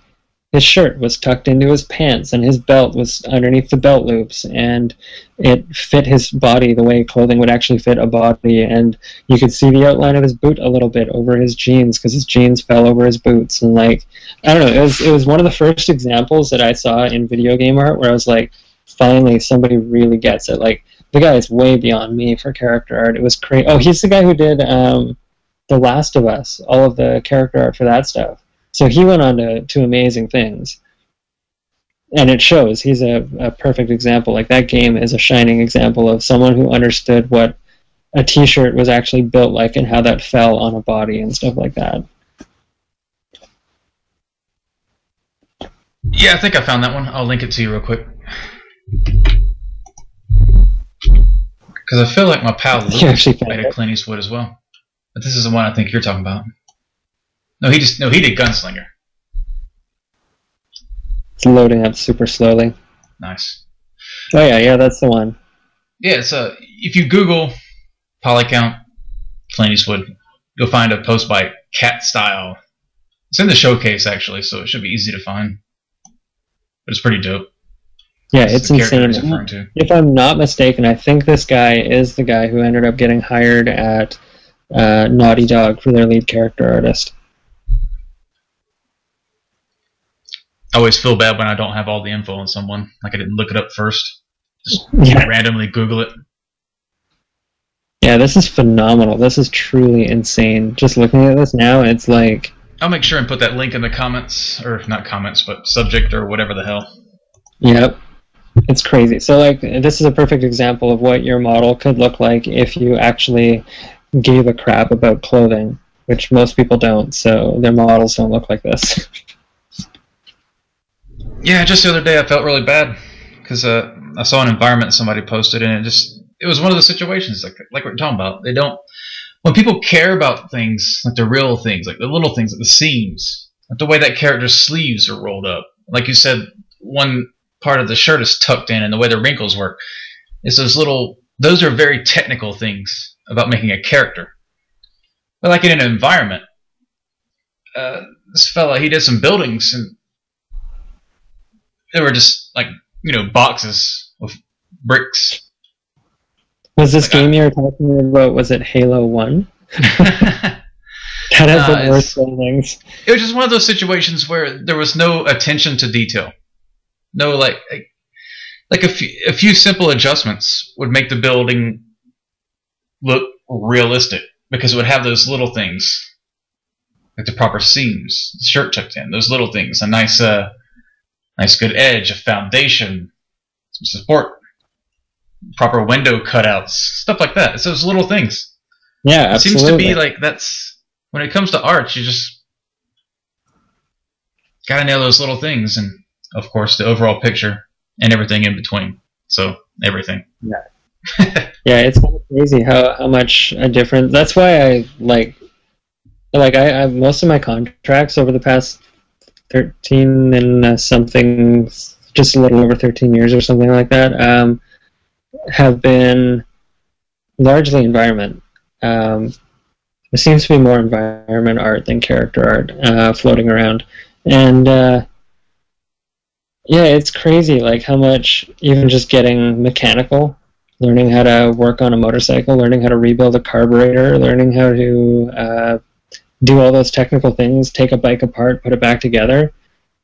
his shirt was tucked into his pants and his belt was underneath the belt loops, and it fit his body the way clothing would actually fit a body, and you could see the outline of his boot a little bit over his jeans because his jeans fell over his boots. And like, I don't know, it was one of the first examples that I saw in video game art where I was like, finally somebody really gets it. Like, the guy is way beyond me for character art. It was crazy. Oh, he's the guy who did The Last of Us, all of the character art for that stuff. So he went on to amazing things. And it shows. He's a perfect example. Like, that game is a shining example of someone who understood what a t-shirt was actually built like and how that fell on a body and stuff like that. Yeah, I think I found that one. I'll link it to you real quick. Because I feel like my pal Luke made a Clint Eastwood as well. But this is the one I think you're talking about. No, he did Gunslinger. It's loading up super slowly. Nice. Oh yeah, that's the one. Yeah, it's if you Google polycount Clint Eastwood, you'll find a post by Cat Style. It's in the showcase actually, so it should be easy to find. But it's pretty dope. Yeah, it's insane. If I'm not mistaken, I think this guy is the guy who ended up getting hired at Naughty Dog for their lead character artist. I always feel bad when I don't have all the info on someone. Like I didn't look it up first. Just randomly Google it. Yeah, this is phenomenal. This is truly insane. Just looking at this now, it's like... I'll make sure and put that link in the comments. Or not comments, but subject or whatever the hell. Yep. It's crazy. So, like, this is a perfect example of what your model could look like if you actually gave a crap about clothing, which most people don't, so their models don't look like this. Yeah, just the other day I felt really bad because I saw an environment somebody posted, and it was one of those situations like we're talking about. They don't, when people care about things like the real things, like the little things, like the seams, like the way that character's sleeves are rolled up. Like you said, one part of the shirt is tucked in, and the way the wrinkles work. It's those are very technical things about making a character. But like in an environment, this fella, he did some buildings, and they were just like, boxes of bricks. Was this game you were talking about, was it Halo 1? That has the worst buildings. It was just one of those situations where there was no attention to detail. No, like a few simple adjustments would make the building look realistic because it would have those little things, like the proper seams, the shirt tucked in, those little things, a nice good edge, a foundation, some support, proper window cutouts, stuff like that. It's those little things. Yeah, absolutely. It seems to be like that's when it comes to art, you just gotta nail those little things, and of course the overall picture and everything in between. So everything. Yeah. Yeah, it's kind of crazy how much a difference. That's why I like I most of my contracts over the past 13 and something, just a little over 13 years or something like that, have been largely environment. There seems to be more environment art than character art floating around, and yeah, it's crazy like how much even just getting mechanical, learning how to work on a motorcycle, learning how to rebuild a carburetor, learning how to do all those technical things, take a bike apart, put it back together,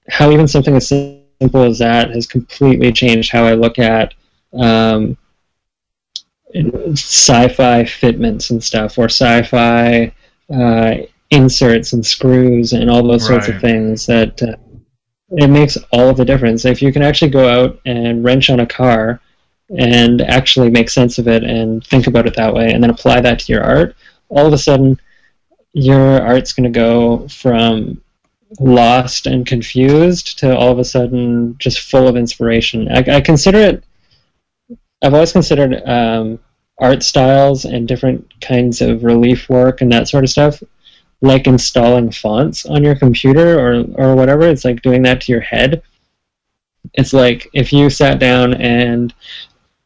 how even something as simple as that has completely changed how I look at sci-fi fitments and stuff, or sci-fi inserts and screws and all those sorts of things. That it makes all of the difference. If you can actually go out and wrench on a car and actually make sense of it and think about it that way and then apply that to your art, all of a sudden your art's going to go from lost and confused to all of a sudden just full of inspiration. I consider it, I've always considered art styles and different kinds of relief work and that sort of stuff like installing fonts on your computer or whatever. It's like doing that to your head. It's like if you sat down and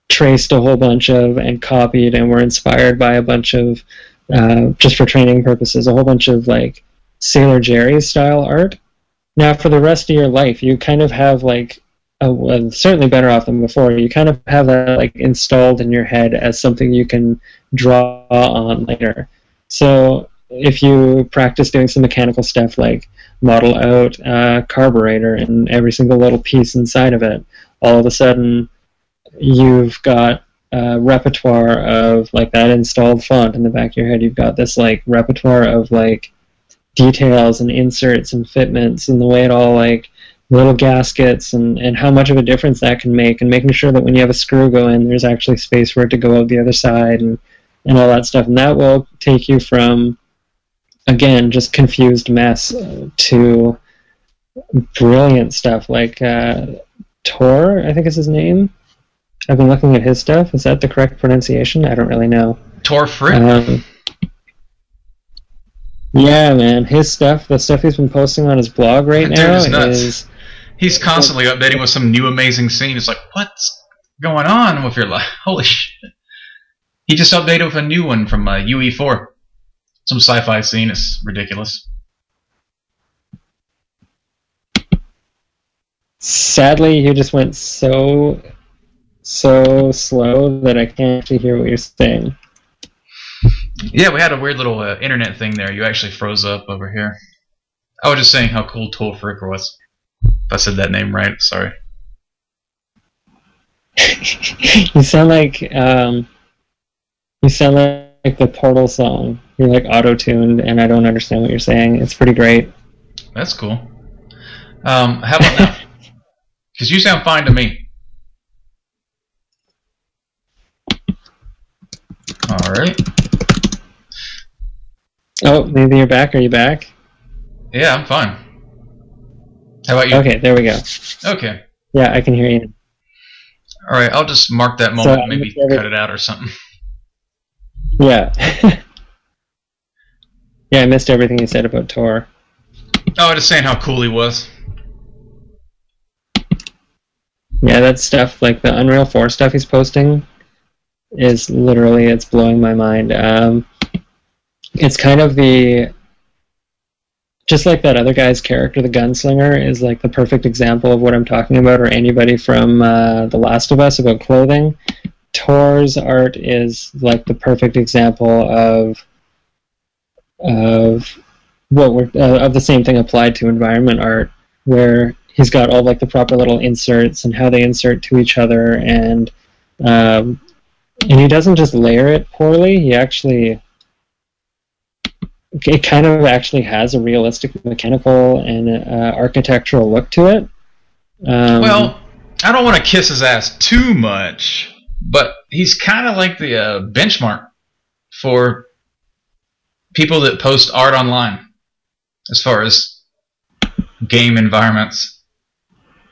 traced a whole bunch of and copied and were inspired by a bunch of just for training purposes, a whole bunch of like Sailor Jerry style art. Now for the rest of your life you kind of have like certainly better off than before, you kind of have that like installed in your head as something you can draw on later. So if you practice doing some mechanical stuff like model out a carburetor and every single little piece inside of it, all of a sudden you've got a repertoire of like that installed font in the back of your head. You've got this like repertoire of like details and inserts and fitments and the way it all like little gaskets and how much of a difference that can make, and making sure that when you have a screw go in there's actually space for it to go out the other side and all that stuff. And that will take you from, again, just confused mess to brilliant stuff like Tor, I think is his name. I've been looking at his stuff. Is that the correct pronunciation? I don't really know. Tor Frick? Yeah, man. His stuff, the stuff he's been posting on his blog right now is He's constantly updating with some new amazing scene. It's like, what's going on with your life? Holy shit. He just updated with a new one from UE4. Some sci-fi scene. It's ridiculous. Sadly, you just went so slow that I can't actually hear what you're saying. Yeah, we had a weird little internet thing there. You actually froze up over here. I was just saying how cool Tool Fricker was. If I said that name right, sorry. You sound like the Portal song. You're like auto-tuned, and I don't understand what you're saying. It's pretty great. That's cool. How about now? Because you sound fine to me. Alright. Oh, maybe you're back. Are you back? Yeah, I'm fine. How about you? Okay, there we go. Okay. Yeah, I can hear you. Alright, I'll just mark that moment and maybe cut it out or something. Yeah. Yeah, I missed everything you said about Tor. Oh, I was just saying how cool he was. Yeah, that stuff, like the Unreal 4 stuff he's posting, is literally, it's blowing my mind. It's kind of just like that other guy's character, the gunslinger, is like the perfect example of what I'm talking about, or anybody from The Last of Us about clothing. Tor's art is like the perfect example of the same thing applied to environment art, where he's got all like the proper little inserts and how they insert to each other, and he doesn't just layer it poorly. It kind of actually has a realistic mechanical and architectural look to it. Well, I don't want to kiss his ass too much, but he's kind of like the benchmark for people that post art online as far as game environments.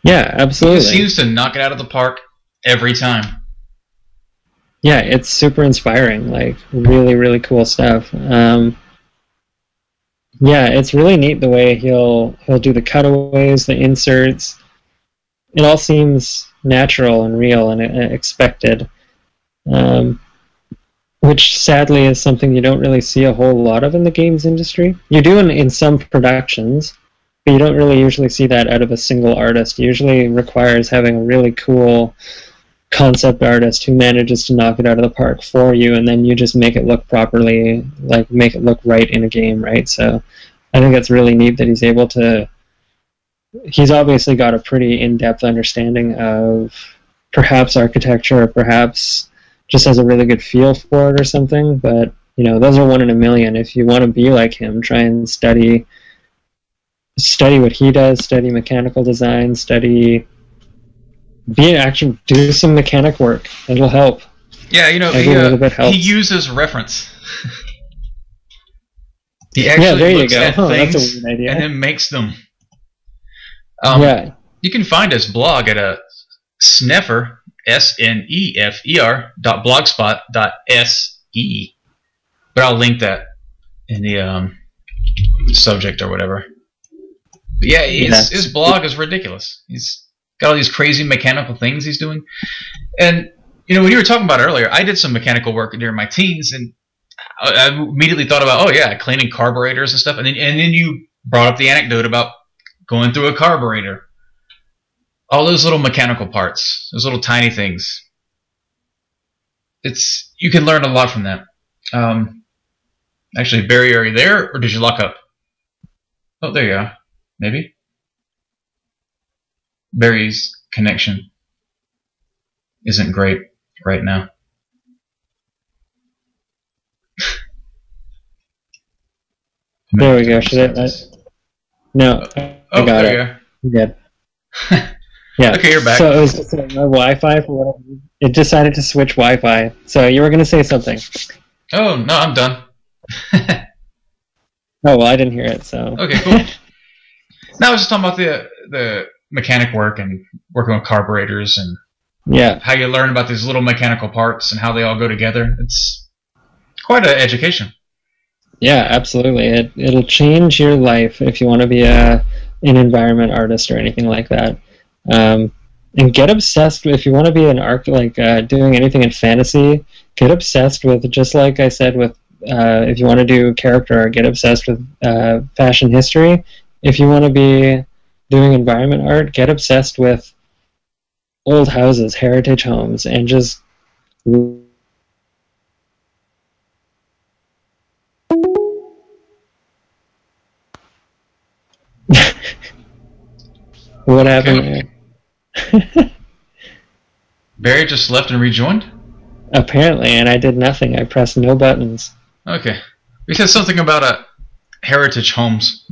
Yeah, absolutely. He seems to knock it out of the park every time. Yeah, it's super inspiring. Like, really, really cool stuff. Yeah, it's really neat the way he'll do the cutaways, the inserts. It all seems natural and real and expected, which sadly is something you don't really see a whole lot of in the games industry. You do in some productions, but you don't really usually see that out of a single artist. It usually requires having a really cool concept artist who manages to knock it out of the park for you, and then you just make it look properly, like make it look right in a game, right? So I think it's really neat that he's able to. He's obviously got a pretty in-depth understanding of perhaps architecture, or perhaps just has a really good feel for it or something, but those are one in a million. If you want to be like him, try and study what he does, study mechanical design, do some mechanic work. It'll help. Yeah, he uses reference. He actually looks at things that's a weird idea. And then makes them. Yeah. You can find his blog at Snefer, SNEFER.blogspot.se. But I'll link that in the subject or whatever. But yeah, his blog is ridiculous. He's got all these crazy mechanical things he's doing. And, when you were talking about it earlier, I did some mechanical work during my teens, and I immediately thought about, cleaning carburetors and stuff. And then you brought up the anecdote about going through a carburetor. All those little mechanical parts, those little tiny things. You can learn a lot from that. Actually, Barry, are you there, or did you lock up? Oh, there you are. Maybe. Barry's connection isn't great right now. There we go. Should I? No, I got it. You good? Yeah. Okay, you're back. So it was just my Wi-Fi for whatever reason. It decided to switch Wi-Fi. So you were going to say something. Oh no, I'm done. Oh well, I didn't hear it. So okay, cool. Now I was just talking about the mechanic work and working with carburetors and how you learn about these little mechanical parts and how they all go together. It's quite an education. Yeah, absolutely. It'll change your life if you want to be a an environment artist or anything like that. And get obsessed if you want to be an doing anything in fantasy. Get obsessed with, just like I said, with if you want to do character art, get obsessed with fashion history. If you want to be doing environment art, get obsessed with old houses, heritage homes, and just what happened there? Barry just left and rejoined? Apparently, and I did nothing. I pressed no buttons. Okay. You said something about heritage homes.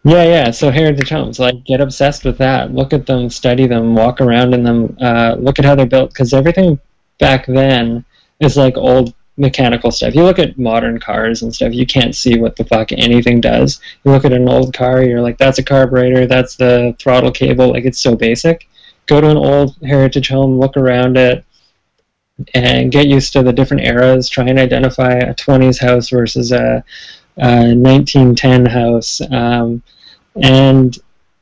Yeah, so heritage homes, like, get obsessed with that. Look at them, study them, walk around in them, look at how they're built, because everything back then is like old mechanical stuff. You look at modern cars and stuff, you can't see what the fuck anything does. You look at an old car, you're like, that's a carburetor, that's the throttle cable, like, it's so basic. Go to an old heritage home, look around it, and get used to the different eras. Try and identify a 20s house versus a 1910 house. And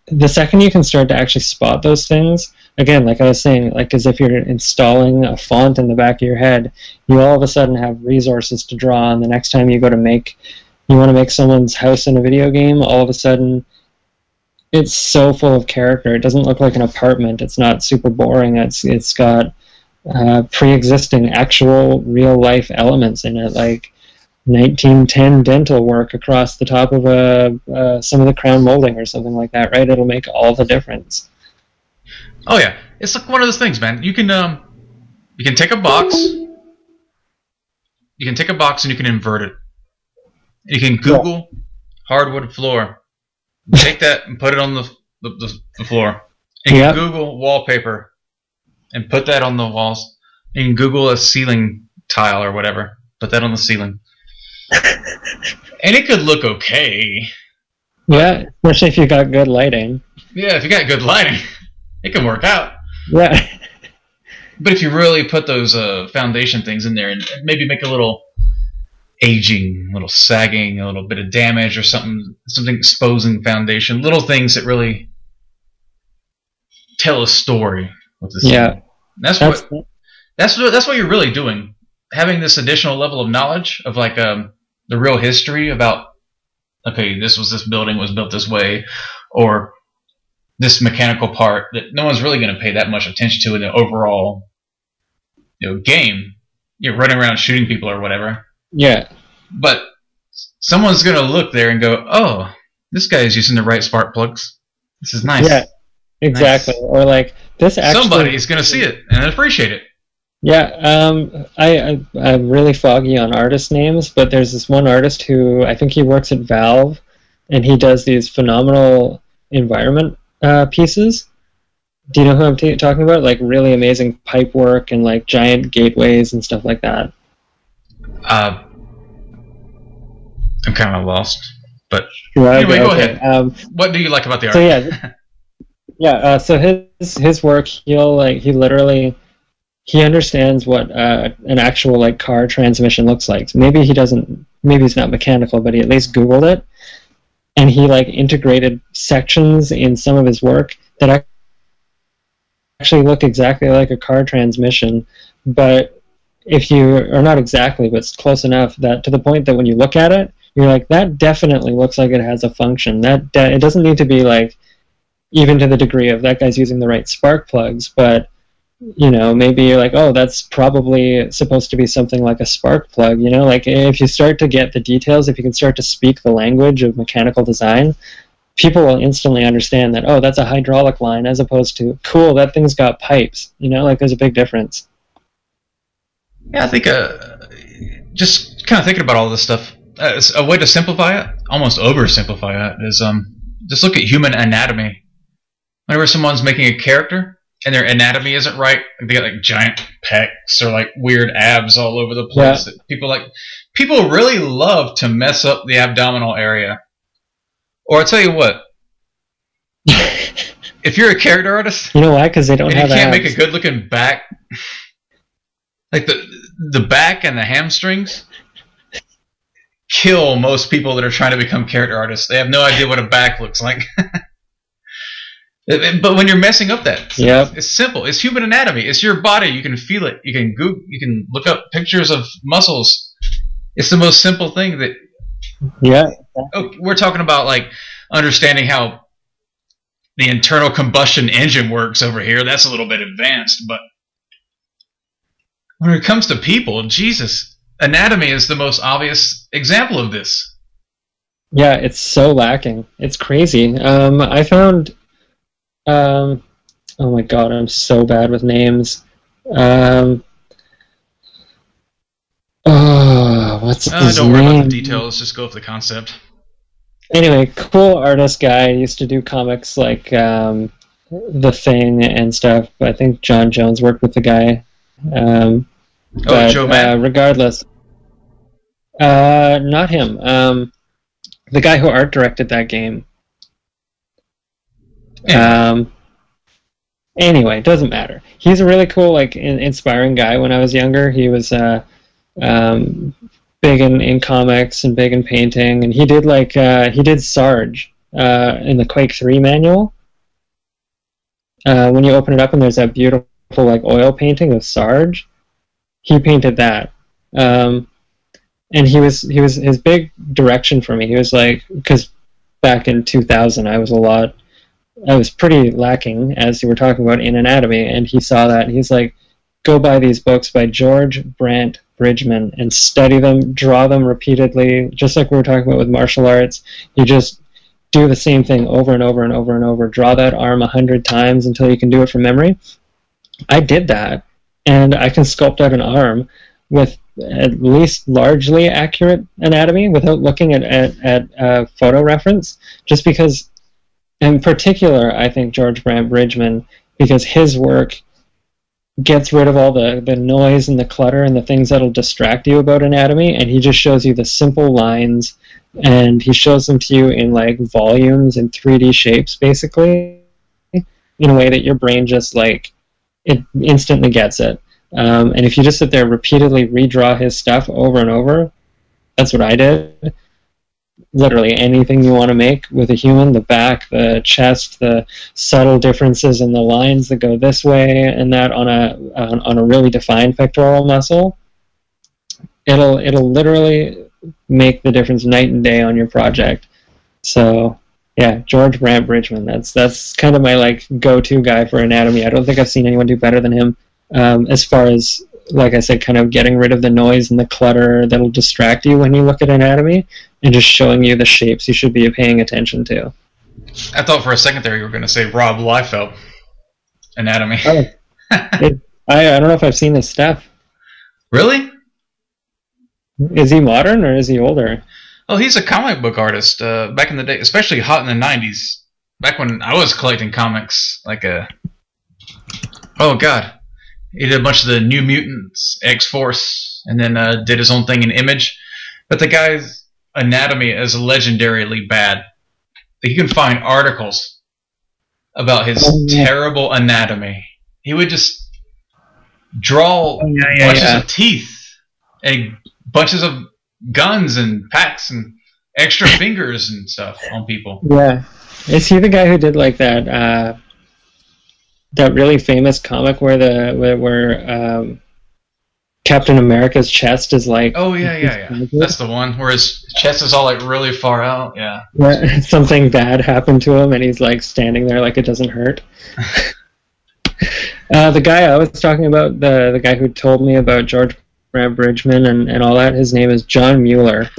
the second you can start to actually spot those things, again, like I was saying, like as if you're installing a font in the back of your head, you all of a sudden have resources to draw on. The next time you want to make someone's house in a video game, all of a sudden it's so full of character. It doesn't look like an apartment. It's not super boring. It's got pre-existing actual real life elements in it, like 1910 dental work across the top of some of the crown molding or something like that, right? It'll make all the difference. Oh yeah, it's like one of those things, man. You can take a box, and you can invert it. You can Google hardwood floor, take that and put it on the floor. And you can Google wallpaper and put that on the walls. And you can Google a ceiling tile or whatever, put that on the ceiling. And it could look okay. Yeah, especially if you got good lighting. Yeah, if you got good lighting, it can work out. Yeah. But if you really put those foundation things in there and maybe make a little aging, a little sagging, a little bit of damage or something exposing foundation, little things that really tell a story with this. Yeah. That's what you're really doing. Having this additional level of knowledge of like the real history about, okay, this building was built this way, or this mechanical part that no one's really going to pay that much attention to in the overall game. You're running around shooting people or whatever. Yeah. But someone's going to look there and go, oh, this guy is using the right spark plugs. This is nice. Yeah, exactly. Nice. Or like this actually... Somebody's going to see it and appreciate it. Yeah, I'm really foggy on artist names, but there's this one artist who, I think he works at Valve, and he does these phenomenal environment pieces. Do you know who I'm talking about? Like really amazing pipe work and like giant gateways and stuff like that. I'm kind of lost, but anyway, go ahead. What do you like about the art? So so his work, he understands what an actual like car transmission looks like. Maybe he's not mechanical, but he at least Googled it, and he like integrated sections in some of his work that actually look exactly like a car transmission, but if you are not exactly, but it's close enough that to the point that when you look at it, you're like, that definitely looks like it has a function. That it doesn't need to be like even to the degree of that guy's using the right spark plugs, but maybe you're like, oh, that's probably supposed to be something like a spark plug. Like if you start to get the details, if you can start to speak the language of mechanical design, people will instantly understand that, oh, that's a hydraulic line, as opposed to, cool, that thing's got pipes. Like there's a big difference. Yeah, I think just kind of thinking about all this stuff, a way to simplify it, almost oversimplify it, is just look at human anatomy. Whenever someone's making a character and their anatomy isn't right, they got like giant pecs or like weird abs all over the place. Yeah. People really love to mess up the abdominal area. Or I'll tell you what, if you're a character artist, you know why? Because they don't have abs. You can't make a good looking back. Like the back and the hamstrings kill most people that are trying to become character artists. They have no idea what a back looks like. But when you're messing up that Yep. it's simple. It's human anatomy. It's your body. You can feel it. You can You can look up pictures of muscles. It's the most simple thing that. Yeah. Oh, we're talking about like understanding how the internal combustion engine works over here. That's a little bit advanced, but when it comes to people, Jesus, anatomy is the most obvious example of this. Yeah, it's so lacking. It's crazy. I found. Oh my god, I'm so bad with names. What's his don't worry name? about the details. Just go with the concept. Anyway, cool artist guy. Used to do comics like The Thing and stuff. I think John Jones worked with the guy. Joe Madden. Regardless, not him. The guy who art directed that game. Yeah. Anyway, doesn't matter. He's a really cool, like, inspiring guy. When I was younger, he was big in comics and big in painting, and he did Sarge in the Quake 3 manual. When you open it up and there's that beautiful like oil painting of Sarge, he painted that. And he was his big direction for me. He was like, because back in 2000 I was pretty lacking, as you were talking about, in anatomy, and he saw that and he's like, go buy these books by George Brant Bridgman and study them, draw them repeatedly, just like we were talking about with martial arts. You just do the same thing over and over and over and over. Draw that arm 100 times until you can do it from memory. I did that, and I can sculpt out an arm with at least largely accurate anatomy without looking at photo reference, just because, in particular, I think George Brant Bridgman, because his work gets rid of all the noise and the clutter and the things that'll distract you about anatomy, and he just shows you the simple lines, and he shows them to you in like volumes and 3D shapes, basically, in a way that your brain just like, it instantly gets it. And if you just sit there repeatedly redraw his stuff over and over, that's what I did. Literally anything you want to make with a human, the back, the chest, the subtle differences in the lines that go this way and that on a really defined pectoral muscle, it'll literally make the difference night and day on your project. So yeah, George Brant Bridgman, that's kind of my like go-to guy for anatomy. I don't think I've seen anyone do better than him, as far as, like I said, kind of getting rid of the noise and the clutter that'll distract you when you look at anatomy, and just showing you the shapes you should be paying attention to. I thought for a second there you were going to say Rob Liefeld, anatomy. Oh. I don't know if I've seen his stuff. Really? Is he modern or is he older? Oh, he's a comic book artist. Back in the day, especially hot in the 90s. Back when I was collecting comics, oh god. He did a bunch of the New Mutants, X-Force, and then did his own thing in Image. But the guy's anatomy is legendarily bad. You can find articles about his terrible anatomy. He would just draw bunches of teeth and bunches of guns and packs and extra fingers and stuff on people. Yeah. Is he the guy who did like that really famous comic where Captain America's chest is like... Oh, yeah. That's the one where his chest is all like really far out. Yeah. Where something bad happened to him and he's like standing there like it doesn't hurt. The guy I was talking about, the guy who told me about George Brant Bridgman and all that, his name is John Mueller.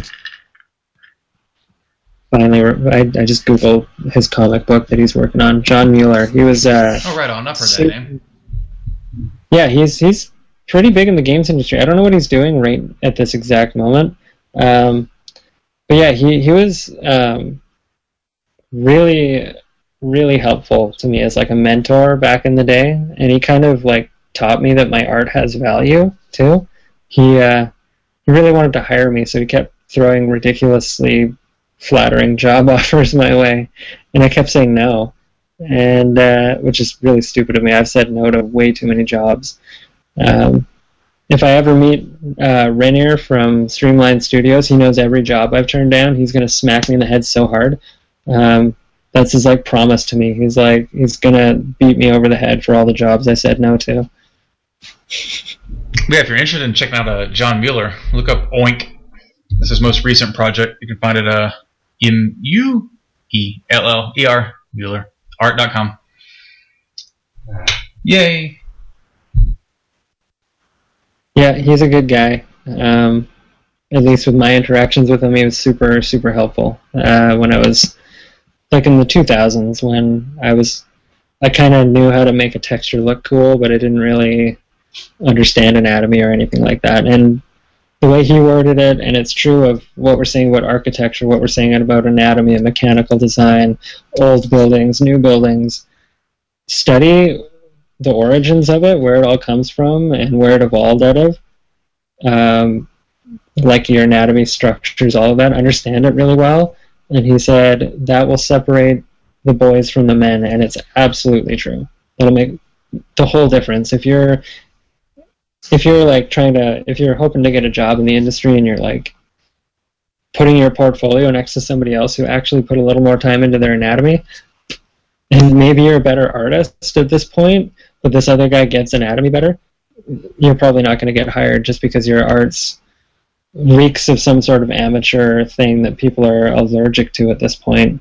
Finally, I just googled his comic book that he's working on. John Mueller. He was... oh, right on. I've heard that name. Yeah, he's pretty big in the games industry. I don't know what he's doing right at this exact moment. But yeah, he was really, really helpful to me as like a mentor back in the day. And he kind of like taught me that my art has value too. He really wanted to hire me, so he kept throwing ridiculously flattering job offers my way, and I kept saying no, and which is really stupid of me. I've said no to way too many jobs. If I ever meet Rainier from Streamline Studios, he knows every job I've turned down. He's going to smack me in the head so hard. that's his like promise to me. He's like, he's gonna beat me over the head for all the jobs I said no to. Yeah, if you're interested in checking out John Mueller, look up Oink. This is his most recent project. You can find it Mueller, Mueller, art.com. Yay. Yeah, he's a good guy. At least with my interactions with him, he was super, super helpful. When I was like in the 2000s, when I kind of knew how to make a texture look cool, but I didn't really understand anatomy or anything like that. And the way he worded it, and it's true of what we're saying about architecture, what we're saying about anatomy and mechanical design, old buildings, new buildings, study the origins of it, where it all comes from, and where it evolved out of. Like your anatomy, structures, all of that, understand it really well. And he said that will separate the boys from the men, and it's absolutely true. It'll make the whole difference. If you're like if you're hoping to get a job in the industry and you're like putting your portfolio next to somebody else who actually put a little more time into their anatomy, and maybe you're a better artist at this point, but this other guy gets anatomy better, you're probably not going to get hired just because your art's reeks of some sort of amateur thing that people are allergic to at this point.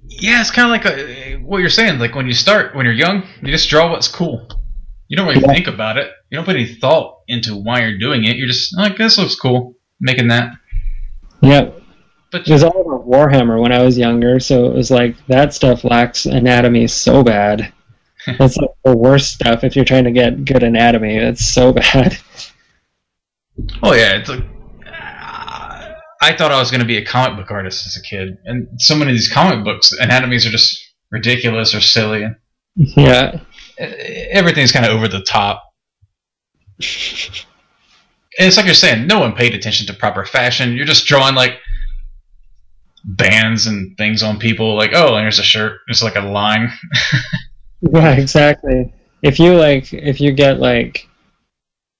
Yeah, it's kind of like what you're saying. Like when you're young, you just draw what's cool. You don't really think about it. You don't put any thought into why you're doing it. You're just like, this looks cool, making that. Yeah. But it was all about Warhammer when I was younger, so it was like, that stuff lacks anatomy so bad. That's like the worst stuff if you're trying to get good anatomy. It's so bad. Oh yeah, it's like I thought I was going to be a comic book artist as a kid, and so many of these comic books anatomies are just ridiculous or silly. Yeah, everything's kind of over the top. And it's like you're saying, no one paid attention to proper fashion. You're just drawing like bands and things on people. Like, oh, and here's a shirt. It's like a line. Yeah, exactly. If you get like,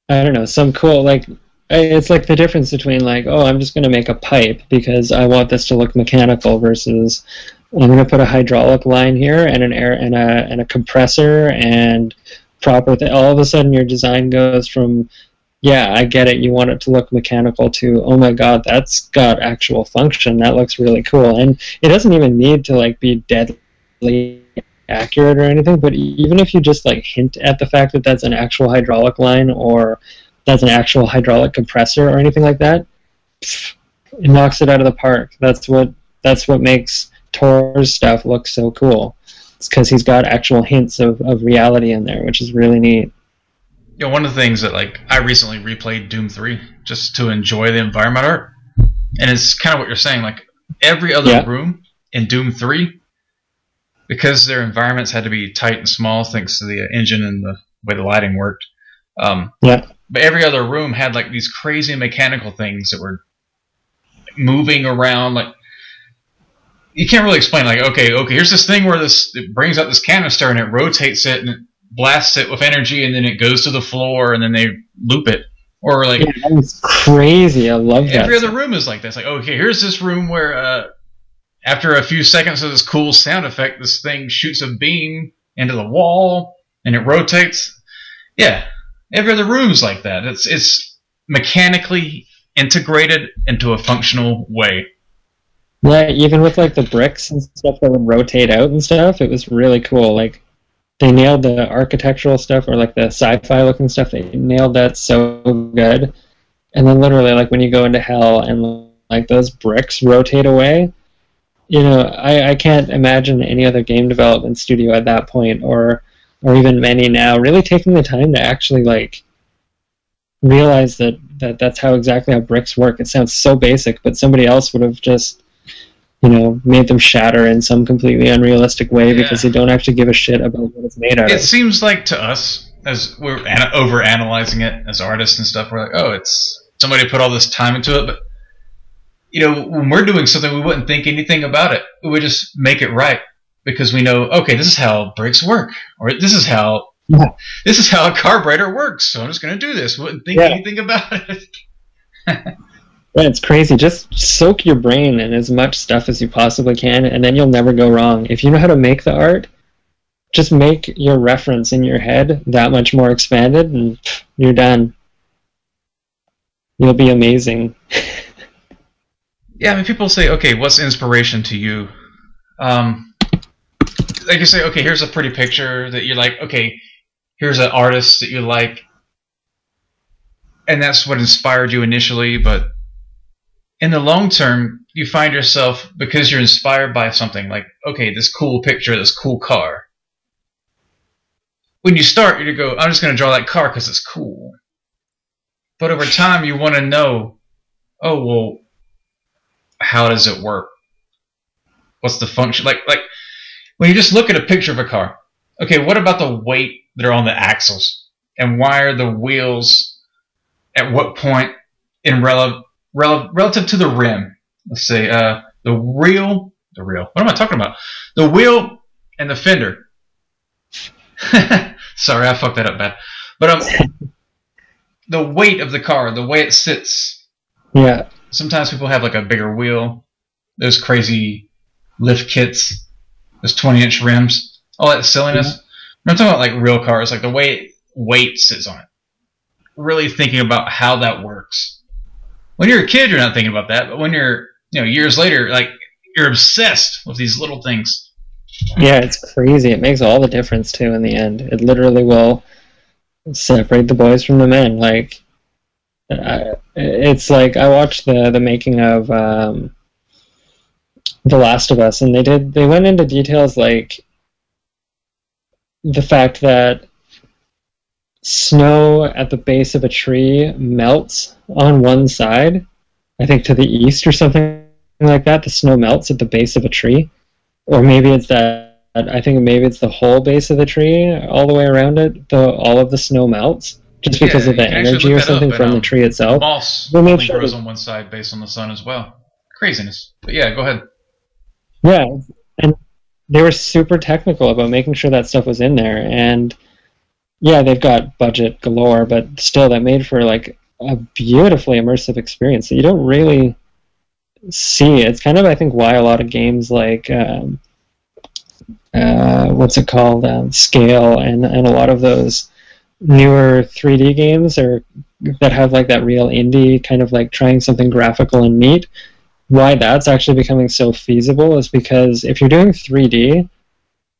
I don't know, some cool, like, it's like the difference between like, oh, I'm just going to make a pipe because I want this to look mechanical versus I'm going to put a hydraulic line here and an air and a compressor and proper all of a sudden your design goes from, yeah, I get it, you want it to look mechanical, to, oh my god, that's got actual function, that looks really cool. And it doesn't even need to like be deadly accurate or anything, but even if you just like hint at the fact that that's an actual hydraulic line or that's an actual hydraulic compressor or anything like that, it knocks it out of the park. That's what makes Tor's stuff look so cool. It's because he's got actual hints of reality in there, which is really neat. You know, one of the things that like I recently replayed Doom 3 just to enjoy the environment art, and it's kind of what you're saying. Like every other room in Doom 3, because their environments had to be tight and small thanks to the engine and the way the lighting worked. But every other room had like these crazy mechanical things that were moving around. Like you can't really explain. Like okay, here's this thing where it brings up this canister and it rotates it and it blasts it with energy and then it goes to the floor and then they loop it. Or like that was crazy. I love that. Every other room is like this. Like okay, here's this room where after a few seconds of this cool sound effect, this thing shoots a beam into the wall and it rotates. Yeah. Every other room's like that. It's mechanically integrated into a functional way. Yeah, even with like the bricks and stuff that would rotate out and stuff, it was really cool. Like they nailed the architectural stuff or like the sci-fi looking stuff. They nailed that so good. And then literally like when you go into hell and like those bricks rotate away, you know, I can't imagine any other game development studio at that point or even many now really taking the time to actually like realize that's how exactly how bricks work. It sounds so basic, but somebody else would have just, you know, made them shatter in some completely unrealistic way because they don't actually give a shit about what it's made out of. It seems like to us, as we're over-analyzing it as artists and stuff, we're like, oh, it's somebody put all this time into it, but you know, when we're doing something, we wouldn't think anything about it. We would just make it right. Because we know, okay, this is how bricks work, or this is how a carburetor works. So I'm just going to do this. Wouldn't think anything about it. Yeah, it's crazy. Just soak your brain in as much stuff as you possibly can, and then you'll never go wrong. If you know how to make the art, just make your reference in your head that much more expanded, and you're done. You'll be amazing. Yeah, I mean, people say, okay, what's inspiration to you? Like you say, okay, here's a pretty picture that you like. Okay, here's an artist that you like, and that's what inspired you initially. But in the long term, you find yourself, because you're inspired by something, like, okay, this cool picture, this cool car. When you start, you go, I'm just going to draw that car because it's cool. But over time, you want to know, oh, well, how does it work? What's the function? Like when you just look at a picture of a car, okay, what about the weight that are on the axles? And why are the wheels at what point in relative to the rim? Let's say the wheel. What am I talking about? The wheel and the fender. Sorry, I fucked that up bad. But the weight of the car, the way it sits. Yeah. Sometimes people have like a bigger wheel. Those crazy lift kits, those 20-inch rims, all that silliness. I'm talking about like real cars, like the way weight sits on it. Really thinking about how that works. When you're a kid, you're not thinking about that, but when you're, years later, like you're obsessed with these little things. Yeah, it's crazy. It makes all the difference too in the end. It literally will separate the boys from the men. Like, it's like I watched the making of The Last of Us, and they went into details like the fact that snow at the base of a tree melts on one side, I think to the east or something like that. The snow melts at the base of a tree, or maybe it's that, I think maybe it's the whole base of the tree all the way around it. All of the snow melts just because of the energy or something from the tree itself. Moss only grows on one side based on the sun as well. Craziness. But yeah, go ahead. Yeah, and they were super technical about making sure that stuff was in there, and yeah, they've got budget galore, but still, that made for like a beautifully immersive experience that you don't really see. It's kind of, I think, why a lot of games like what's it called, Scale, and a lot of those newer 3D games that have like that real indie kind of like trying something graphical and neat. Why that's actually becoming so feasible is because if you're doing 3D,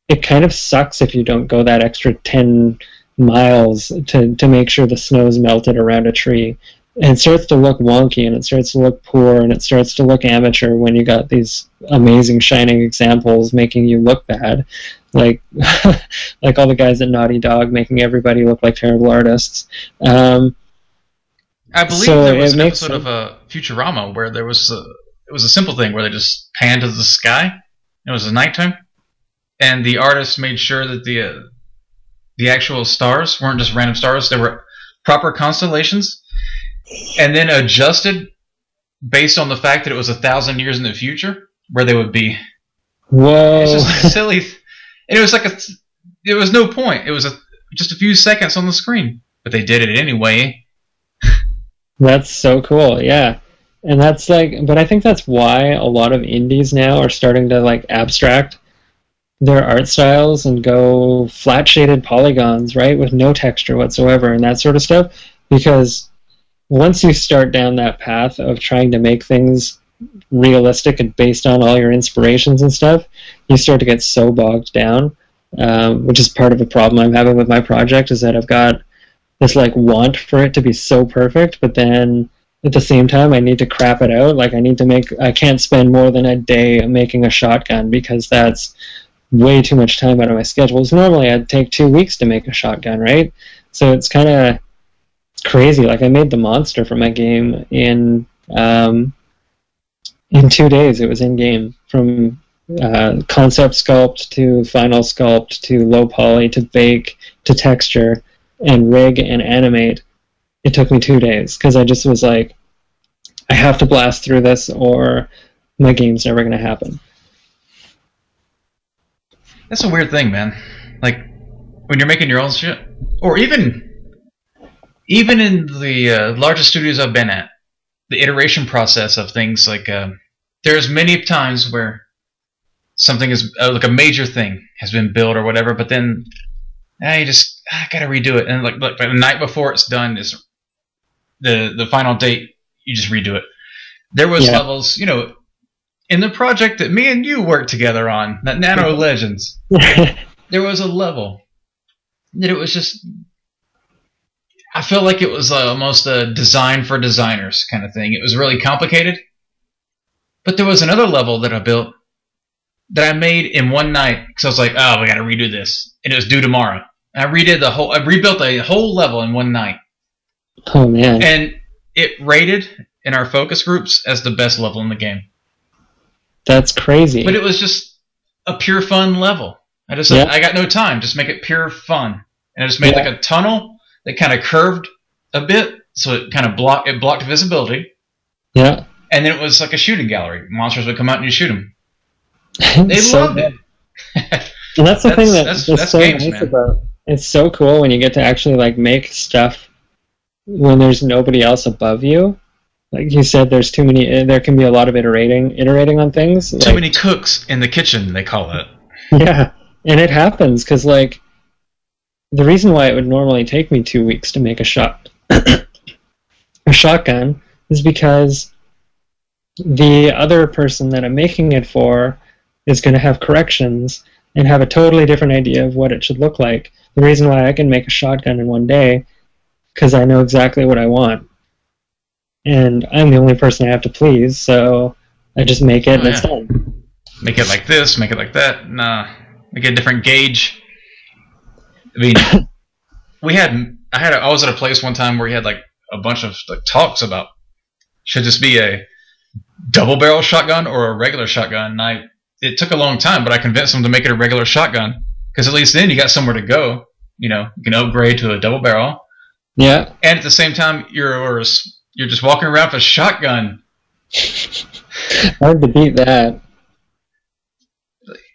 it kind of sucks if you don't go that extra 10 miles to make sure the snow's melted around a tree. And it starts to look wonky, and it starts to look poor, and it starts to look amateur when you got these amazing shining examples making you look bad. Like like all the guys at Naughty Dog making everybody look like terrible artists. I believe there was an episode of Futurama where it was a simple thing where they just panned to the sky. It was nighttime, and the artist made sure that the actual stars weren't just random stars; they were proper constellations, and then adjusted based on the fact that it was 1,000 years in the future where they would be. Whoa! It's just like silly, and it was like there was no point. It was just a few seconds on the screen, but they did it anyway. That's so cool, yeah. And that's like, but I think that's why a lot of indies now are starting to like abstract their art styles and go flat shaded polygons, right, with no texture whatsoever and that sort of stuff. Because once you start down that path of trying to make things realistic and based on all your inspirations and stuff, you start to get so bogged down, which is part of the problem I'm having with my project, is that I've got this like want for it to be so perfect, but then at the same time I need to crap it out. Like I can't spend more than a day making a shotgun because that's way too much time out of my schedule. So normally I'd take 2 weeks to make a shotgun, right? So it's kind of crazy. Like I made the monster for my game in 2 days. It was in game, from concept sculpt to final sculpt to low poly to bake to texture and rig and animate. It took me 2 days because I just was like, I have to blast through this or my game's never going to happen. That's a weird thing, man. Like, when you're making your own shit, or even in the largest studios I've been at, the iteration process of things. Like there's many times where something is like a major thing has been built or whatever, but then I gotta redo it, and like the night before it's done is the final date. You just redo it. There was levels, you know, in the project that me and you worked together on, that Nano Legends. There was a level that it was just. I feel like it was almost a design for designers kind of thing. It was really complicated, but there was another level that I built that I made in one night because I was like, "Oh, we got to redo this," and it was due tomorrow. And I rebuilt the whole level in one night. Oh man! And it rated in our focus groups as the best level in the game. That's crazy. But it was just a pure fun level. I got no time. Just make it pure fun, and I just made like a tunnel that kind of curved a bit, so it kind of blocked visibility. Yeah. And then it was like a shooting gallery. Monsters would come out and you shoot them. They loved it. And that's the thing that's so games, nice man. about. It's so cool when you get to actually like make stuff when there's nobody else above you. Like you said, there's too many. There can be a lot of iterating on things. Too many cooks in the kitchen, they call it. Yeah, and it happens because like the reason why it would normally take me 2 weeks to make a shotgun is because the other person that I'm making it for is going to have corrections and have a totally different idea of what it should look like. The reason why I can make a shotgun in one day, because I know exactly what I want. And I'm the only person I have to please, so I just make it and it's done. Make it like this, make it like that. Nah, make a different gauge. I mean, I was at a place one time where we had like a bunch of like talks about should this be a double barrel shotgun or a regular shotgun. And it took a long time, but I convinced them to make it a regular shotgun because at least then you got somewhere to go. You know, you can upgrade to a double barrel. Yeah. And at the same time, you're just walking around with a shotgun. Hard to beat that.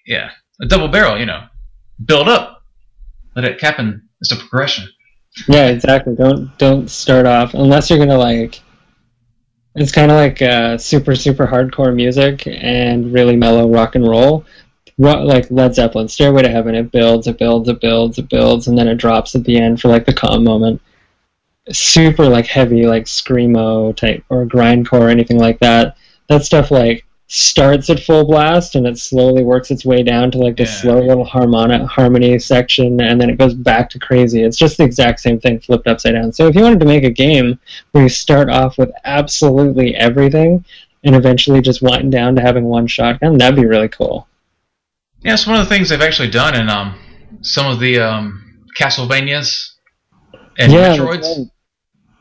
Yeah, a double barrel. You know, build up, let it happen. It's a progression. Yeah, exactly. Don't start off unless you're gonna like. It's kind of like super hardcore music and really mellow rock and roll, like Led Zeppelin, Stairway to Heaven. It builds, and then it drops at the end for like the calm moment. Super like heavy, like screamo type or grindcore or anything like that. That stuff like starts at full blast and it slowly works its way down to like the slow little harmony section, and then it goes back to crazy. It's just the exact same thing flipped upside down. So if you wanted to make a game where you start off with absolutely everything and eventually just wind down to having one shotgun, that'd be really cool. Yeah, it's one of the things they've actually done in some of the Castlevanias and Metroids,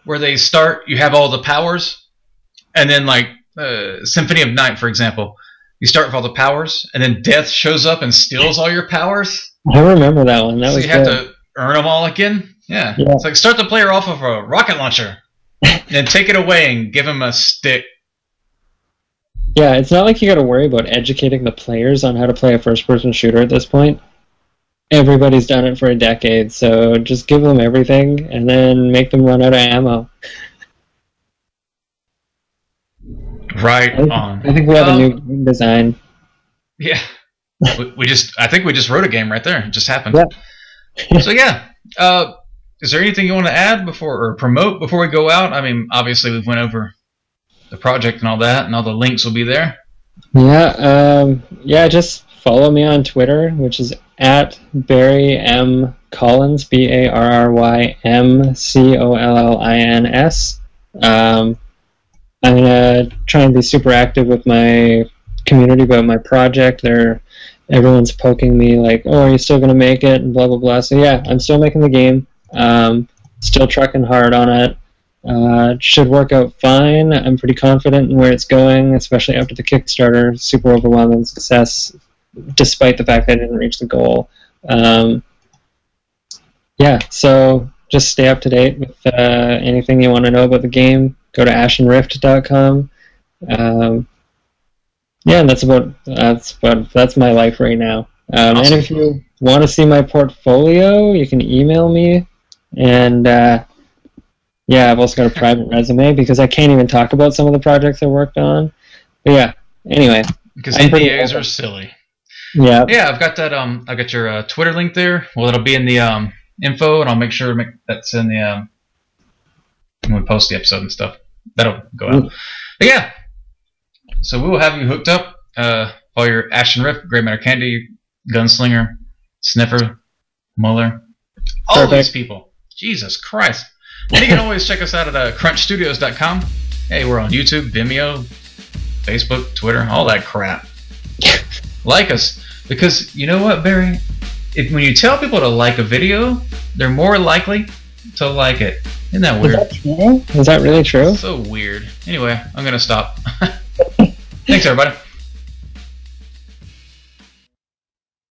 where they start, you have all the powers, and then like Symphony of Night, for example, you start with all the powers, and then Death shows up and steals all your powers. I remember that one. That was you have to earn them all again. Yeah. It's like start the player off of a rocket launcher, and then take it away and give him a stick. Yeah, it's not like you got to worry about educating the players on how to play a first-person shooter at this point. Everybody's done it for a decade, so just give them everything and then make them run out of ammo. Right on. I think we have a new game design. Yeah. I think we just wrote a game right there. It just happened. Yeah. So yeah. Is there anything you want to add or promote before we go out? I mean, obviously we've went over the project and all that, and all the links will be there. Yeah, just follow me on Twitter, which is at Barry M. Collins, BarrymCollins. I'm going to try and be super active with my community about my project. Everyone's poking me like, oh, are you still going to make it? And blah, blah, blah. So yeah, I'm still making the game. Still trucking hard on it. It should work out fine. I'm pretty confident in where it's going, especially after the Kickstarter. Super overwhelming success, despite the fact that I didn't reach the goal. Yeah, so just stay up to date with anything you want to know about the game. Go to ashenrift.com. Yeah, and that's my life right now. Awesome. And if you want to see my portfolio, you can email me, and Yeah, I've also got a private resume because I can't even talk about some of the projects I worked on. But yeah, anyway. Because NDAs are silly. Yeah. Yeah, I've got that. I've got your Twitter link there. Well, it'll be in the info, and I'll make sure to make that's in the when we post the episode and stuff. That'll go out. But yeah, so we will have you hooked up. All your Ashen Rift, Grey Matter Candy, Gunslinger, Sniffer, Muller, all these people. Jesus Christ. And you can always check us out at crunchstudios.com. Hey, we're on YouTube, Vimeo, Facebook, Twitter, all that crap. Like us. Because you know what, Barry? When you tell people to like a video, they're more likely to like it. Isn't that weird? Is that true? Is that really true? So weird. Anyway, I'm going to stop. Thanks, everybody.